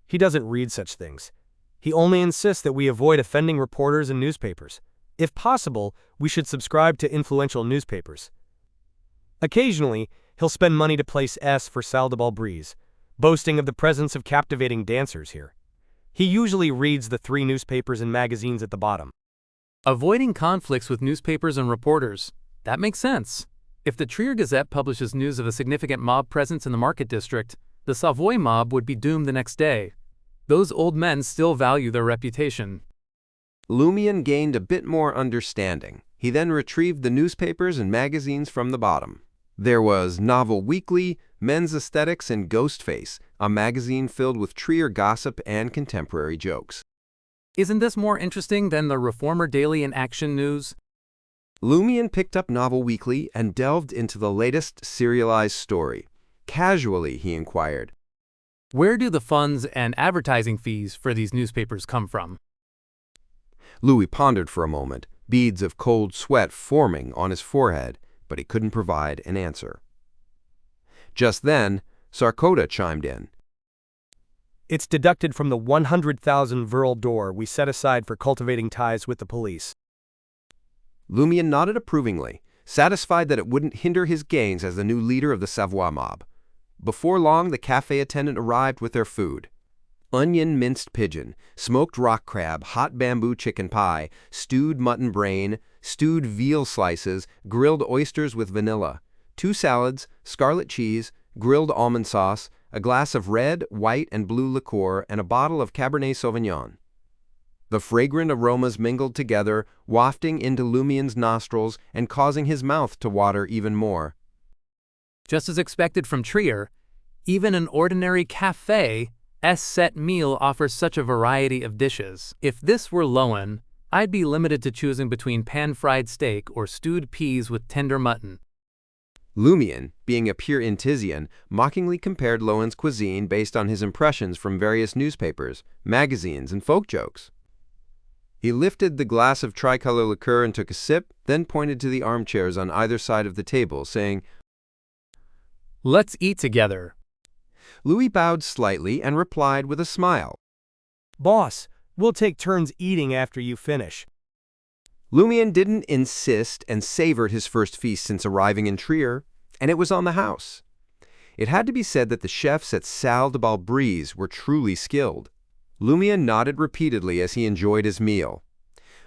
He doesn't read such things. He only insists that we avoid offending reporters and newspapers. If possible, we should subscribe to influential newspapers. Occasionally, he'll spend money to place S for Salle de Brise, boasting of the presence of captivating dancers here. He usually reads the 3 newspapers and magazines at the bottom. Avoiding conflicts with newspapers and reporters. That makes sense. If the Trier Gazette publishes news of a significant mob presence in the market district, the Savoy mob would be doomed the next day. Those old men still value their reputation. Lumian gained a bit more understanding. He then retrieved the newspapers and magazines from the bottom. There was Novel Weekly, Men's Aesthetics, and Ghostface, a magazine filled with Trier gossip and contemporary jokes. Isn't this more interesting than the Reformer Daily and Action News? Lumian picked up Novel Weekly and delved into the latest serialized story. Casually, he inquired, Where do the funds and advertising fees for these newspapers come from? Louis pondered for a moment, beads of cold sweat forming on his forehead, but he couldn't provide an answer. Just then, Sarkota chimed in. It's deducted from the 100,000 Verl d'Or we set aside for cultivating ties with the police. Lumian nodded approvingly, satisfied that it wouldn't hinder his gains as the new leader of the Savoy mob. Before long, the cafe attendant arrived with their food. Onion minced pigeon, smoked rock crab, hot bamboo chicken pie, stewed mutton brain, stewed veal slices, grilled oysters with vanilla, 2 salads, scarlet cheese, grilled almond sauce, a glass of red, white, and blue liqueur, and a bottle of Cabernet Sauvignon. The fragrant aromas mingled together, wafting into Lumian's nostrils and causing his mouth to water even more. Just as expected from Trier, even an ordinary café set meal offers such a variety of dishes. If this were Lowen, I'd be limited to choosing between pan-fried steak or stewed peas with tender mutton. Lumian, being a pure Intisian, mockingly compared Lowen's cuisine based on his impressions from various newspapers, magazines, and folk jokes. He lifted the glass of tricolor liqueur and took a sip, then pointed to the armchairs on either side of the table, saying, Let's eat together. Louis bowed slightly and replied with a smile. Boss, we'll take turns eating after you finish. Lumian didn't insist and savored his first feast since arriving in Trier, and it was on the house. It had to be said that the chefs at Salle de Brise were truly skilled. Lumian nodded repeatedly as he enjoyed his meal.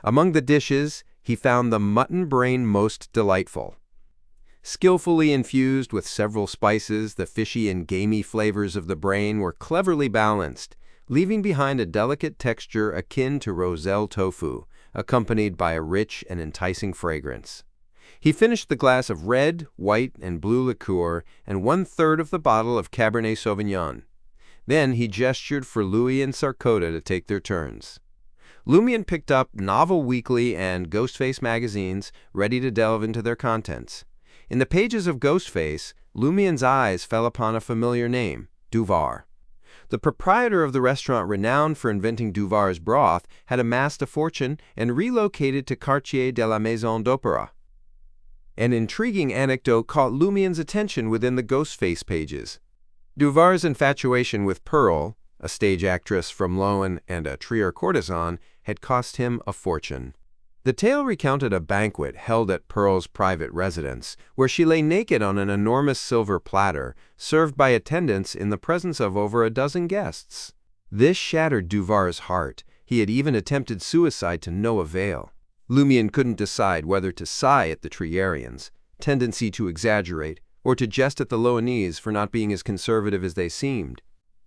Among the dishes, he found the mutton brain most delightful. Skillfully infused with several spices, the fishy and gamey flavors of the brain were cleverly balanced, leaving behind a delicate texture akin to roselle tofu, accompanied by a rich and enticing fragrance. He finished the glass of red, white, and blue liqueur and 1/3 of the bottle of Cabernet Sauvignon. Then he gestured for Louis and Sarkota to take their turns. Lumian picked up Novel Weekly and Ghostface magazines, ready to delve into their contents. In the pages of Ghostface, Lumian's eyes fell upon a familiar name, Duvar. The proprietor of the restaurant renowned for inventing Duvar's broth had amassed a fortune and relocated to Quartier de la Maison d'Opéra. An intriguing anecdote caught Lumian's attention within the Ghostface pages. Duvar's infatuation with Pearl, a stage actress from Lowen and a Trier courtesan, had cost him a fortune. The tale recounted a banquet held at Pearl's private residence, where she lay naked on an enormous silver platter, served by attendants in the presence of over a dozen guests. This shattered Duvar's heart. He had even attempted suicide to no avail. Lumian couldn't decide whether to sigh at the Trierians, tendency to exaggerate, or to jest at the Lowenese for not being as conservative as they seemed.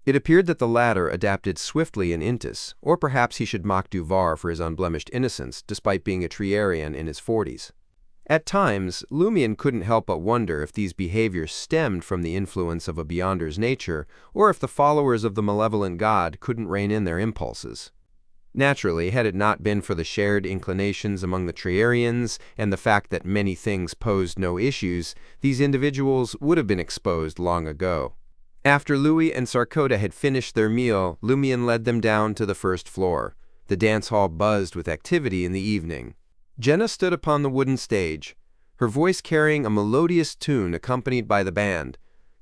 It appeared that the latter adapted swiftly in Intis, or perhaps he should mock Duvar for his unblemished innocence, despite being a Trierian in his 40s. At times, Lumian couldn't help but wonder if these behaviors stemmed from the influence of a Beyonder's nature, or if the followers of the malevolent god couldn't rein in their impulses. Naturally, had it not been for the shared inclinations among the Trierians and the fact that many things posed no issues, these individuals would have been exposed long ago. After Louis and Sarkota had finished their meal, Lumian led them down to the first floor. The dance hall buzzed with activity in the evening. Jenna stood upon the wooden stage, her voice carrying a melodious tune accompanied by the band.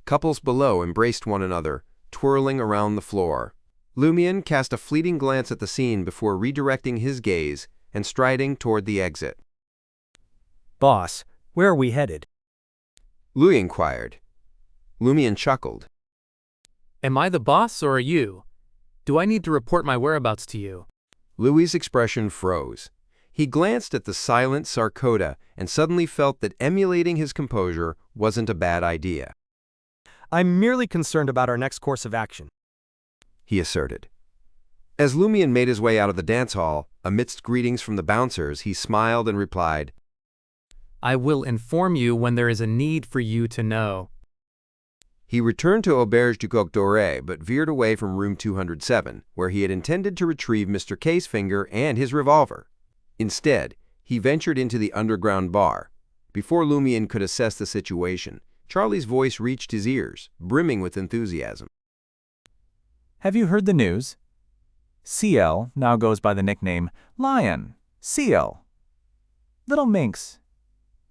Couples below embraced one another, twirling around the floor. Lumian cast a fleeting glance at the scene before redirecting his gaze and striding toward the exit. Boss, where are we headed? Louis inquired. Lumian chuckled. Am I the boss or are you? Do I need to report my whereabouts to you? Louis's expression froze. He glanced at the silent Sarcoda and suddenly felt that emulating his composure wasn't a bad idea. I'm merely concerned about our next course of action, he asserted. As Lumian made his way out of the dance hall, amidst greetings from the bouncers, he smiled and replied, I will inform you when there is a need for you to know. He returned to Auberge du Coq Doré, but veered away from room 207, where he had intended to retrieve Mr. K's finger and his revolver. Instead, he ventured into the underground bar. Before Lumian could assess the situation, Charlie's voice reached his ears, brimming with enthusiasm. Have you heard the news? CL now goes by the nickname Lion. CL. Little minx.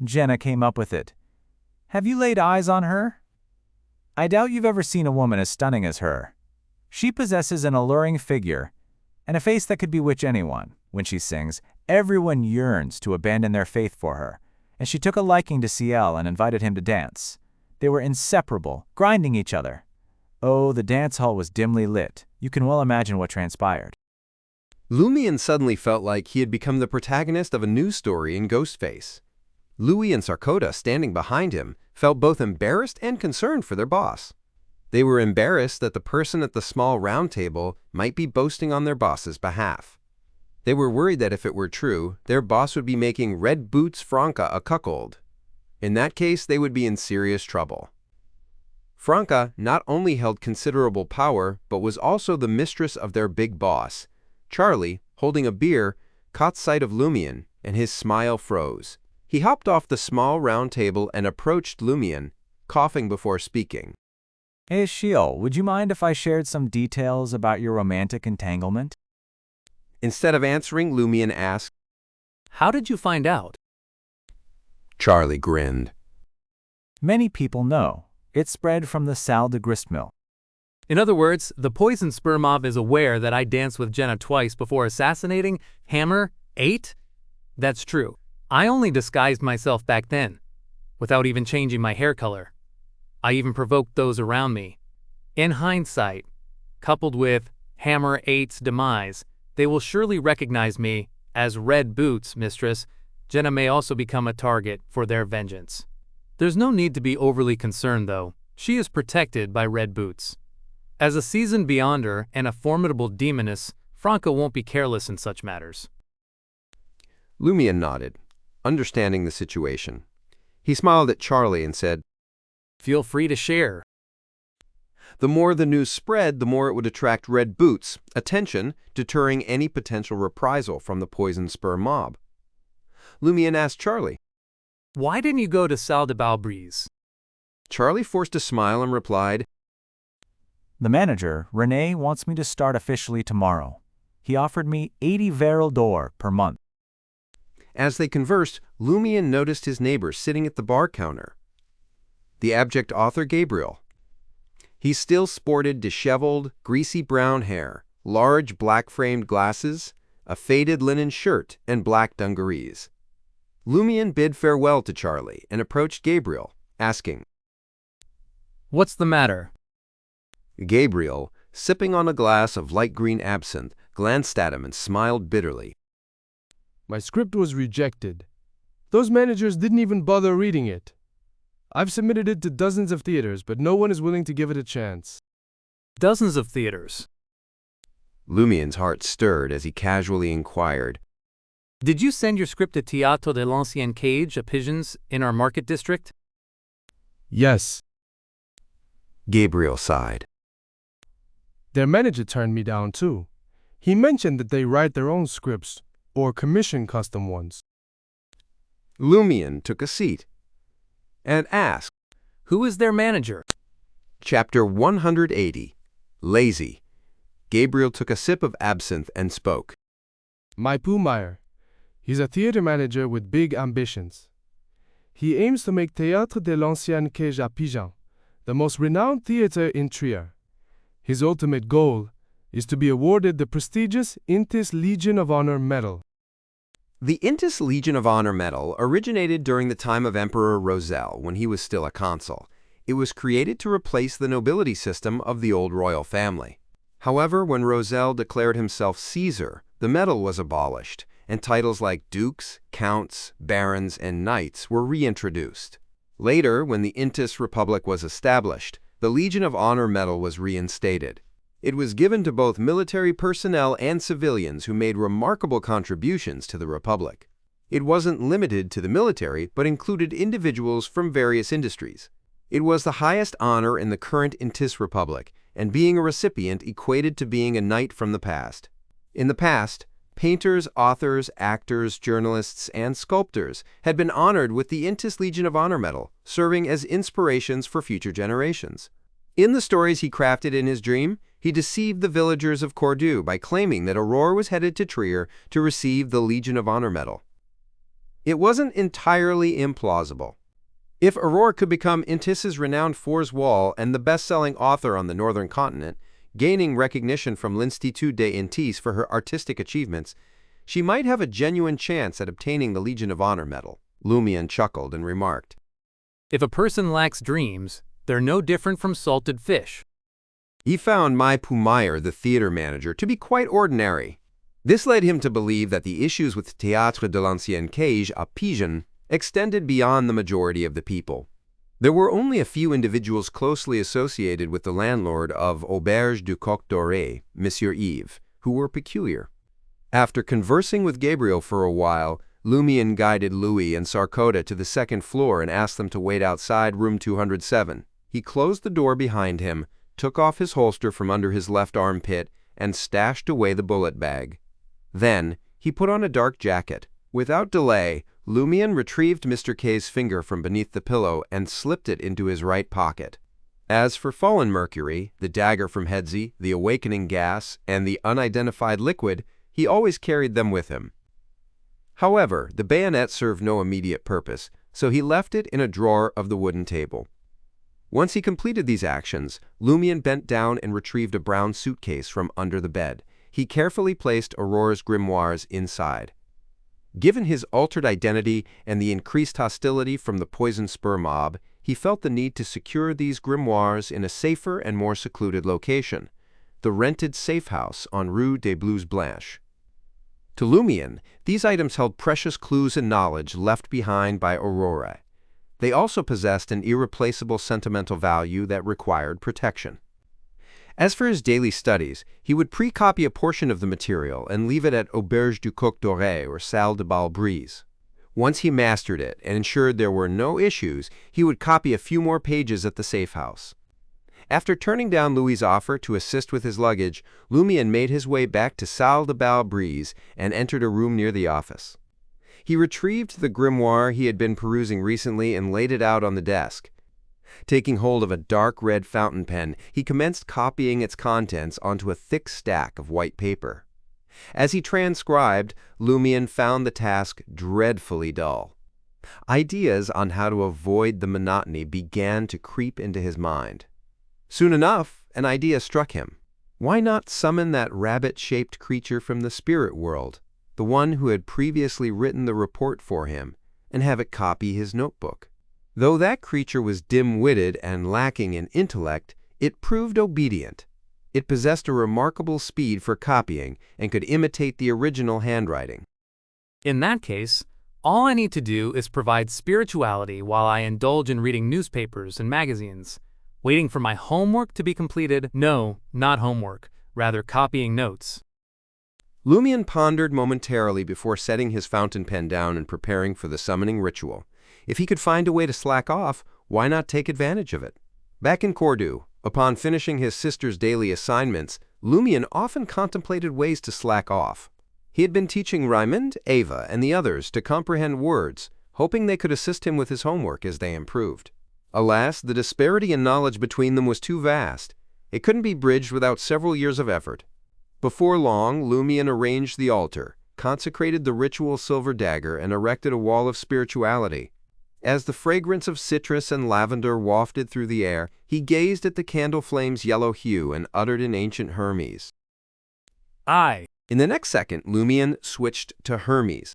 Jenna came up with it. Have you laid eyes on her? I doubt you've ever seen a woman as stunning as her. She possesses an alluring figure and a face that could bewitch anyone. When she sings, everyone yearns to abandon their faith for her, and she took a liking to CL and invited him to dance. They were inseparable, grinding each other. Oh, the dance hall was dimly lit. You can well imagine what transpired. Lumian suddenly felt like he had become the protagonist of a news story in Ghostface. Louis and Sarcoda, standing behind him, felt both embarrassed and concerned for their boss. They were embarrassed that the person at the small round table might be boasting on their boss's behalf. They were worried that if it were true, their boss would be making Red Boots Franca a cuckold. In that case, they would be in serious trouble. Franca not only held considerable power, but was also the mistress of their big boss. Charlie, holding a beer, caught sight of Lumian, and his smile froze. He hopped off the small round table and approached Lumian, coughing before speaking. Hey, Shiel, would you mind if I shared some details about your romantic entanglement? Instead of answering, Lumian asked, How did you find out? Charlie grinned. Many people know. It spread from the Salle de Gristmill. In other words, the poison spur mob is aware that I danced with Jenna twice before assassinating Hammer 8? That's true. I only disguised myself back then, without even changing my hair color. I even provoked those around me. In hindsight, coupled with Hammer 8's demise, they will surely recognize me as Red Boots, Mistress. Jenna may also become a target for their vengeance. There's no need to be overly concerned, though. She is protected by Red Boots. As a seasoned Beyonder and a formidable demoness, Franca won't be careless in such matters. Lumian nodded, understanding the situation. He smiled at Charlie and said, Feel free to share. The more the news spread, the more it would attract Red Boots' attention, deterring any potential reprisal from the Poison Spur mob. Lumian asked Charlie, Why didn't you go to Salle de Balbrise? Charlie forced a smile and replied, The manager, René, wants me to start officially tomorrow. He offered me 80 Veril d'Or per month. As they conversed, Lumian noticed his neighbor sitting at the bar counter. The abject author Gabriel. He still sported disheveled, greasy brown hair, large black-framed glasses, a faded linen shirt, and black dungarees. Lumian bid farewell to Charlie and approached Gabriel, asking, What's the matter? Gabriel, sipping on a glass of light green absinthe, glanced at him and smiled bitterly. My script was rejected. Those managers didn't even bother reading it. I've submitted it to dozens of theaters, but no one is willing to give it a chance. Dozens of theaters. Lumian's heart stirred as he casually inquired, Did you send your script to Théâtre de l'Ancienne Cage, a Pigeons, in our market district? Yes. Gabriel sighed. Their manager turned me down too. He mentioned that they write their own scripts or commission custom ones. Lumian took a seat and asked, Who is their manager? Chapter 180, Lazy. Gabriel took a sip of absinthe and spoke. My Meyer. He's a theater manager with big ambitions. He aims to make Théâtre de l'Ancienne Cage à Pigeons the most renowned theater in Trier. His ultimate goal is to be awarded the prestigious Intis Legion of Honor Medal. The Intis Legion of Honor Medal originated during the time of Emperor Roselle when he was still a consul. It was created to replace the nobility system of the old royal family. However, when Roselle declared himself Caesar, the medal was abolished, and titles like dukes, counts, barons, and knights were reintroduced. Later, when the Intis Republic was established, the Legion of Honor Medal was reinstated. It was given to both military personnel and civilians who made remarkable contributions to the Republic. It wasn't limited to the military, but included individuals from various industries. It was the highest honor in the current Intis Republic, and being a recipient equated to being a knight from the past. In the past, painters, authors, actors, journalists, and sculptors had been honored with the Intis Legion of Honor Medal, serving as inspirations for future generations. In the stories he crafted in his dream, he deceived the villagers of Cordu by claiming that Aurore was headed to Trier to receive the Legion of Honor Medal. It wasn't entirely implausible. If Aurore could become Intis's renowned Fours Wall and the best-selling author on the northern continent, gaining recognition from l'Institut des Intis for her artistic achievements, she might have a genuine chance at obtaining the Legion of Honor Medal. Lumian chuckled and remarked, If a person lacks dreams, they're no different from salted fish. He found my Meyer, the theater manager, to be quite ordinary. This led him to believe that the issues with Théâtre de l'Ancienne Cage à Pigeons extended beyond the majority of the people. There were only a few individuals closely associated with the landlord of Auberge du Coq Doré, Monsieur Yves, who were peculiar. After conversing with Gabriel for a while, Lumian guided Louis and Sarkoda to the second floor and asked them to wait outside room 207. He closed the door behind him, took off his holster from under his left armpit, and stashed away the bullet bag. Then, he put on a dark jacket. Without delay, Lumian retrieved Mr. K's finger from beneath the pillow and slipped it into his right pocket. As for fallen mercury, the dagger from Hedzi, the awakening gas, and the unidentified liquid, he always carried them with him. However, the bayonet served no immediate purpose, so he left it in a drawer of the wooden table. Once he completed these actions, Lumian bent down and retrieved a brown suitcase from under the bed. He carefully placed Aurore's grimoires inside. Given his altered identity and the increased hostility from the Poison Spur mob, he felt the need to secure these grimoires in a safer and more secluded location, the rented safe house on Rue des Blouses Blanches. To Lumian, these items held precious clues and knowledge left behind by Aurore. They also possessed an irreplaceable sentimental value that required protection. As for his daily studies, he would pre-copy a portion of the material and leave it at Auberge du Coq Doré or Salle de Bal Brise. Once he mastered it and ensured there were no issues, he would copy a few more pages at the safe house. After turning down Louis's offer to assist with his luggage, Lumian made his way back to Salle de Bal Brise and entered a room near the office. He retrieved the grimoire he had been perusing recently and laid it out on the desk. Taking hold of a dark red fountain pen, he commenced copying its contents onto a thick stack of white paper. As he transcribed, Lumian found the task dreadfully dull. Ideas on how to avoid the monotony began to creep into his mind. Soon enough, an idea struck him. Why not summon that rabbit-shaped creature from the spirit world, the one who had previously written the report for him, and have it copy his notebook? Though that creature was dim-witted and lacking in intellect, it proved obedient. It possessed a remarkable speed for copying and could imitate the original handwriting. In that case, all I need to do is provide spirituality while I indulge in reading newspapers and magazines, waiting for my homework to be completed. No, not homework, rather copying notes. Lumian pondered momentarily before setting his fountain pen down and preparing for the summoning ritual. If he could find a way to slack off, why not take advantage of it? Back in Cordu, upon finishing his sister's daily assignments, Lumian often contemplated ways to slack off. He had been teaching Raymond, Ava, and the others to comprehend words, hoping they could assist him with his homework as they improved. Alas, the disparity in knowledge between them was too vast. It couldn't be bridged without several years of effort. Before long, Lumian arranged the altar, consecrated the ritual silver dagger and erected a wall of spirituality. As the fragrance of citrus and lavender wafted through the air, he gazed at the candle flame's yellow hue and uttered an ancient Hermes. I In the next second, Lumian switched to Hermes.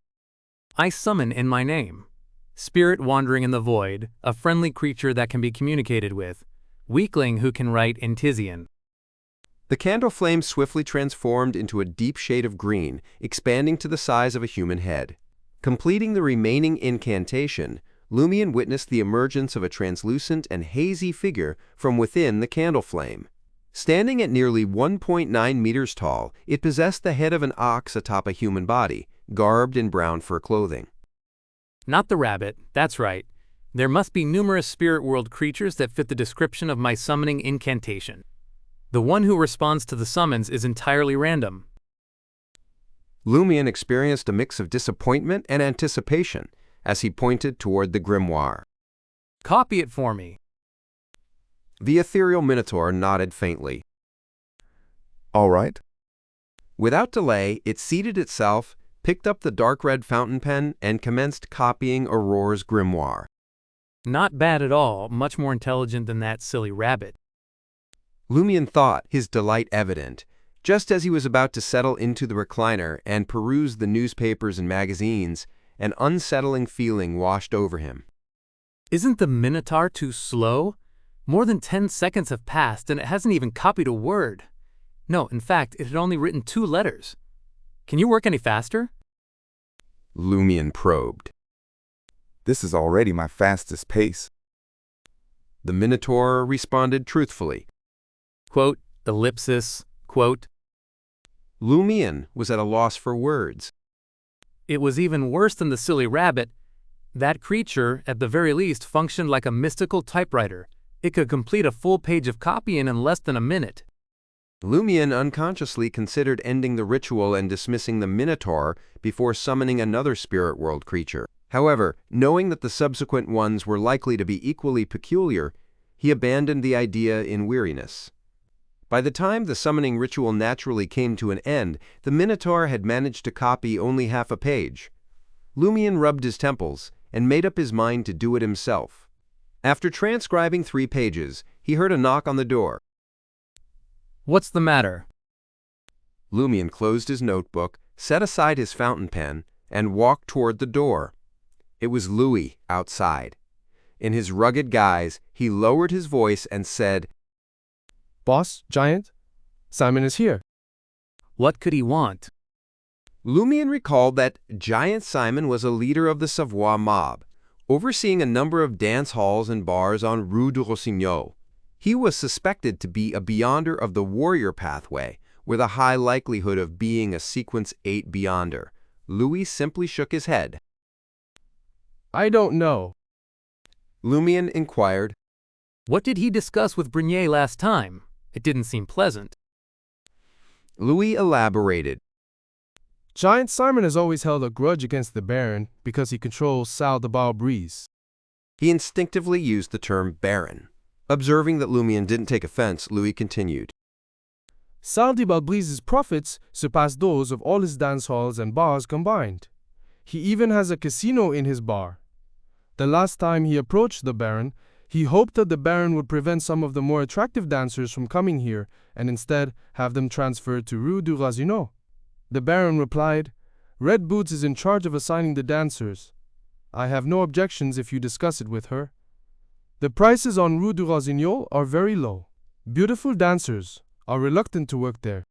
summon in my name. Spirit wandering in the void, a friendly creature that can be communicated with. Weakling who can write Intisian. The candle flame swiftly transformed into a deep shade of green, expanding to the size of a human head. Completing the remaining incantation, Lumian witnessed the emergence of a translucent and hazy figure from within the candle flame. Standing at nearly 1.9 meters tall, it possessed the head of an ox atop a human body, garbed in brown fur clothing. Not the rabbit, that's right. There must be numerous spirit world creatures that fit the description of my summoning incantation. The one who responds to the summons is entirely random. Lumian experienced a mix of disappointment and anticipation as he pointed toward the grimoire. Copy it for me. The ethereal minotaur nodded faintly. All right. Without delay, it seated itself, picked up the dark red fountain pen, and commenced copying Aurore's grimoire. Not bad at all, much more intelligent than that silly rabbit. Lumian thought, his delight evident. Just as he was about to settle into the recliner and peruse the newspapers and magazines, an unsettling feeling washed over him. Isn't the Minotaur too slow? More than 10 seconds have passed and it hasn't even copied a word. No, in fact, it had only written 2 letters. Can you work any faster? Lumian probed. This is already my fastest pace. The Minotaur responded truthfully. Quote, ellipsis, quote. Lumian was at a loss for words. It was even worse than the silly rabbit. That creature, at the very least, functioned like a mystical typewriter. It could complete a full page of copying in less than a minute. Lumian unconsciously considered ending the ritual and dismissing the Minotaur before summoning another spirit world creature. However, knowing that the subsequent ones were likely to be equally peculiar, he abandoned the idea in weariness. By the time the summoning ritual naturally came to an end, the Minotaur had managed to copy only half a page. Lumian rubbed his temples and made up his mind to do it himself. After transcribing 3 pages, he heard a knock on the door. What's the matter? Lumian closed his notebook, set aside his fountain pen, and walked toward the door. It was Louis outside. In his rugged guise, he lowered his voice and said, Boss, Giant, Simon is here. What could he want? Lumian recalled that Giant Simon was a leader of the Savoie mob, overseeing a number of dance halls and bars on Rue du Rossignol. He was suspected to be a beyonder of the warrior pathway, with a high likelihood of being a Sequence 8 beyonder. Louis simply shook his head. I don't know. Lumian inquired, What did he discuss with Brignier last time? It didn't seem pleasant. Louis elaborated. Giant Simon has always held a grudge against the Baron because he controls Salle de Barbrise. He instinctively used the term Baron. Observing that Lumian didn't take offense, Louis continued. Salle de Barbrise's profits surpass those of all his dance halls and bars combined. He even has a casino in his bar. The last time he approached the Baron, he hoped that the Baron would prevent some of the more attractive dancers from coming here and instead have them transferred to Rue du Rossignol. The Baron replied, Red Boots is in charge of assigning the dancers. I have no objections if you discuss it with her. The prices on Rue du Rossignol are very low. Beautiful dancers are reluctant to work there.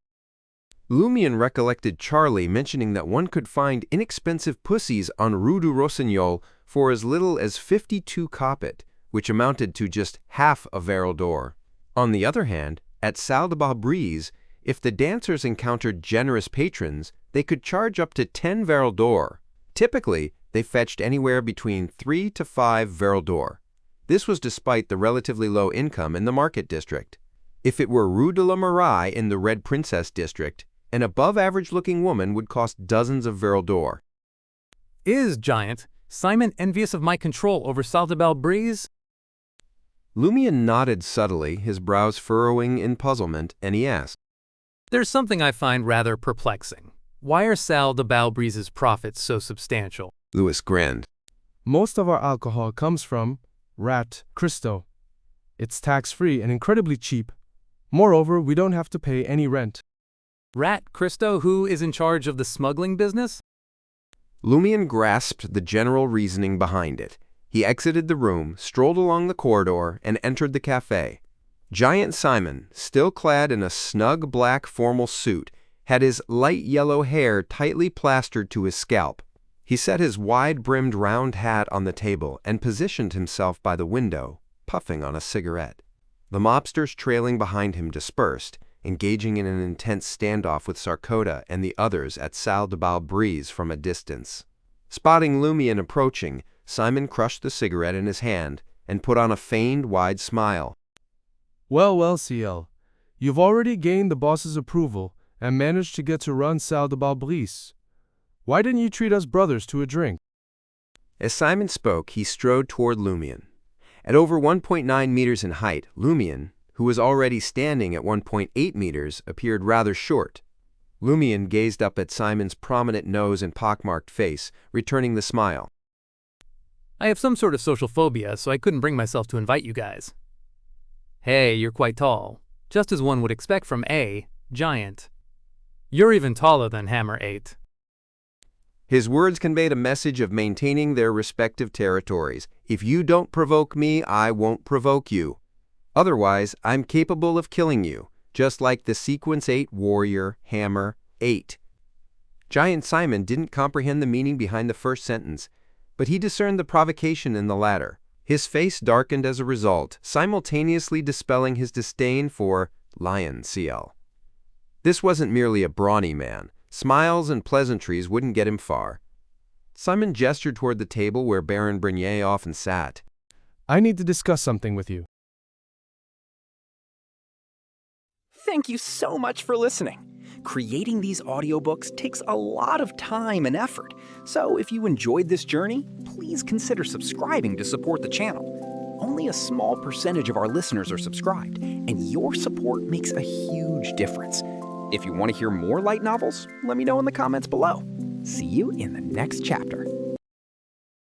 Lumian recollected Charlie mentioning that one could find inexpensive pussies on Rue du Rossignol for as little as 52 copet, which amounted to just half a verre d'or. On the other hand, at Salle de Barbrise, if the dancers encountered generous patrons, they could charge up to 10 verre d'or. Typically, they fetched anywhere between 3 to 5 verre d'or. This was despite the relatively low income in the market district. If it were Rue de la Muraille in the Red Princess district, an above-average-looking woman would cost dozens of verre d'or. Is Giant Simon envious of my control over Salle de Barbrise? Lumian nodded subtly, his brows furrowing in puzzlement, and he asked, There's something I find rather perplexing. Why are Sal de Balbreeze's profits so substantial? Louis grinned. Most of our alcohol comes from Rat Cristo. It's tax-free and incredibly cheap. Moreover, we don't have to pay any rent. Rat Christo, who is in charge of the smuggling business? Lumian grasped the general reasoning behind it. He exited the room, strolled along the corridor, and entered the cafe. Giant Simon, still clad in a snug black formal suit, had his light yellow hair tightly plastered to his scalp. He set his wide-brimmed round hat on the table and positioned himself by the window, puffing on a cigarette. The mobsters trailing behind him dispersed, engaging in an intense standoff with Sarkoda and the others at Sal de Balbreeze from a distance. Spotting Lumian approaching, Simon crushed the cigarette in his hand and put on a feigned wide smile. Well, CL. You've already gained the boss's approval and managed to get to run Sal de Balbreeze. Why didn't you treat us brothers to a drink? As Simon spoke, he strode toward Lumian. At over 1.9 meters in height, Lumian, who was already standing at 1.8 meters, appeared rather short. Lumian gazed up at Simon's prominent nose and pockmarked face, returning the smile. I have some sort of social phobia, so I couldn't bring myself to invite you guys. Hey, you're quite tall, just as one would expect from a giant. You're even taller than Hammer 8. His words conveyed a message of maintaining their respective territories. If you don't provoke me, I won't provoke you. Otherwise, I'm capable of killing you, just like the Sequence 8 warrior, Hammer 8. Giant Simon didn't comprehend the meaning behind the first sentence, but he discerned the provocation in the latter. His face darkened as a result, simultaneously dispelling his disdain for Lion CL. This wasn't merely a brawny man. Smiles and pleasantries wouldn't get him far. Simon gestured toward the table where Baron Brenier often sat. I need to discuss something with you. Thank you so much for listening. Creating these audiobooks takes a lot of time and effort, so if you enjoyed this journey, please consider subscribing to support the channel. Only a small percentage of our listeners are subscribed, and your support makes a huge difference. If you want to hear more light novels, let me know in the comments below. See you in the next chapter.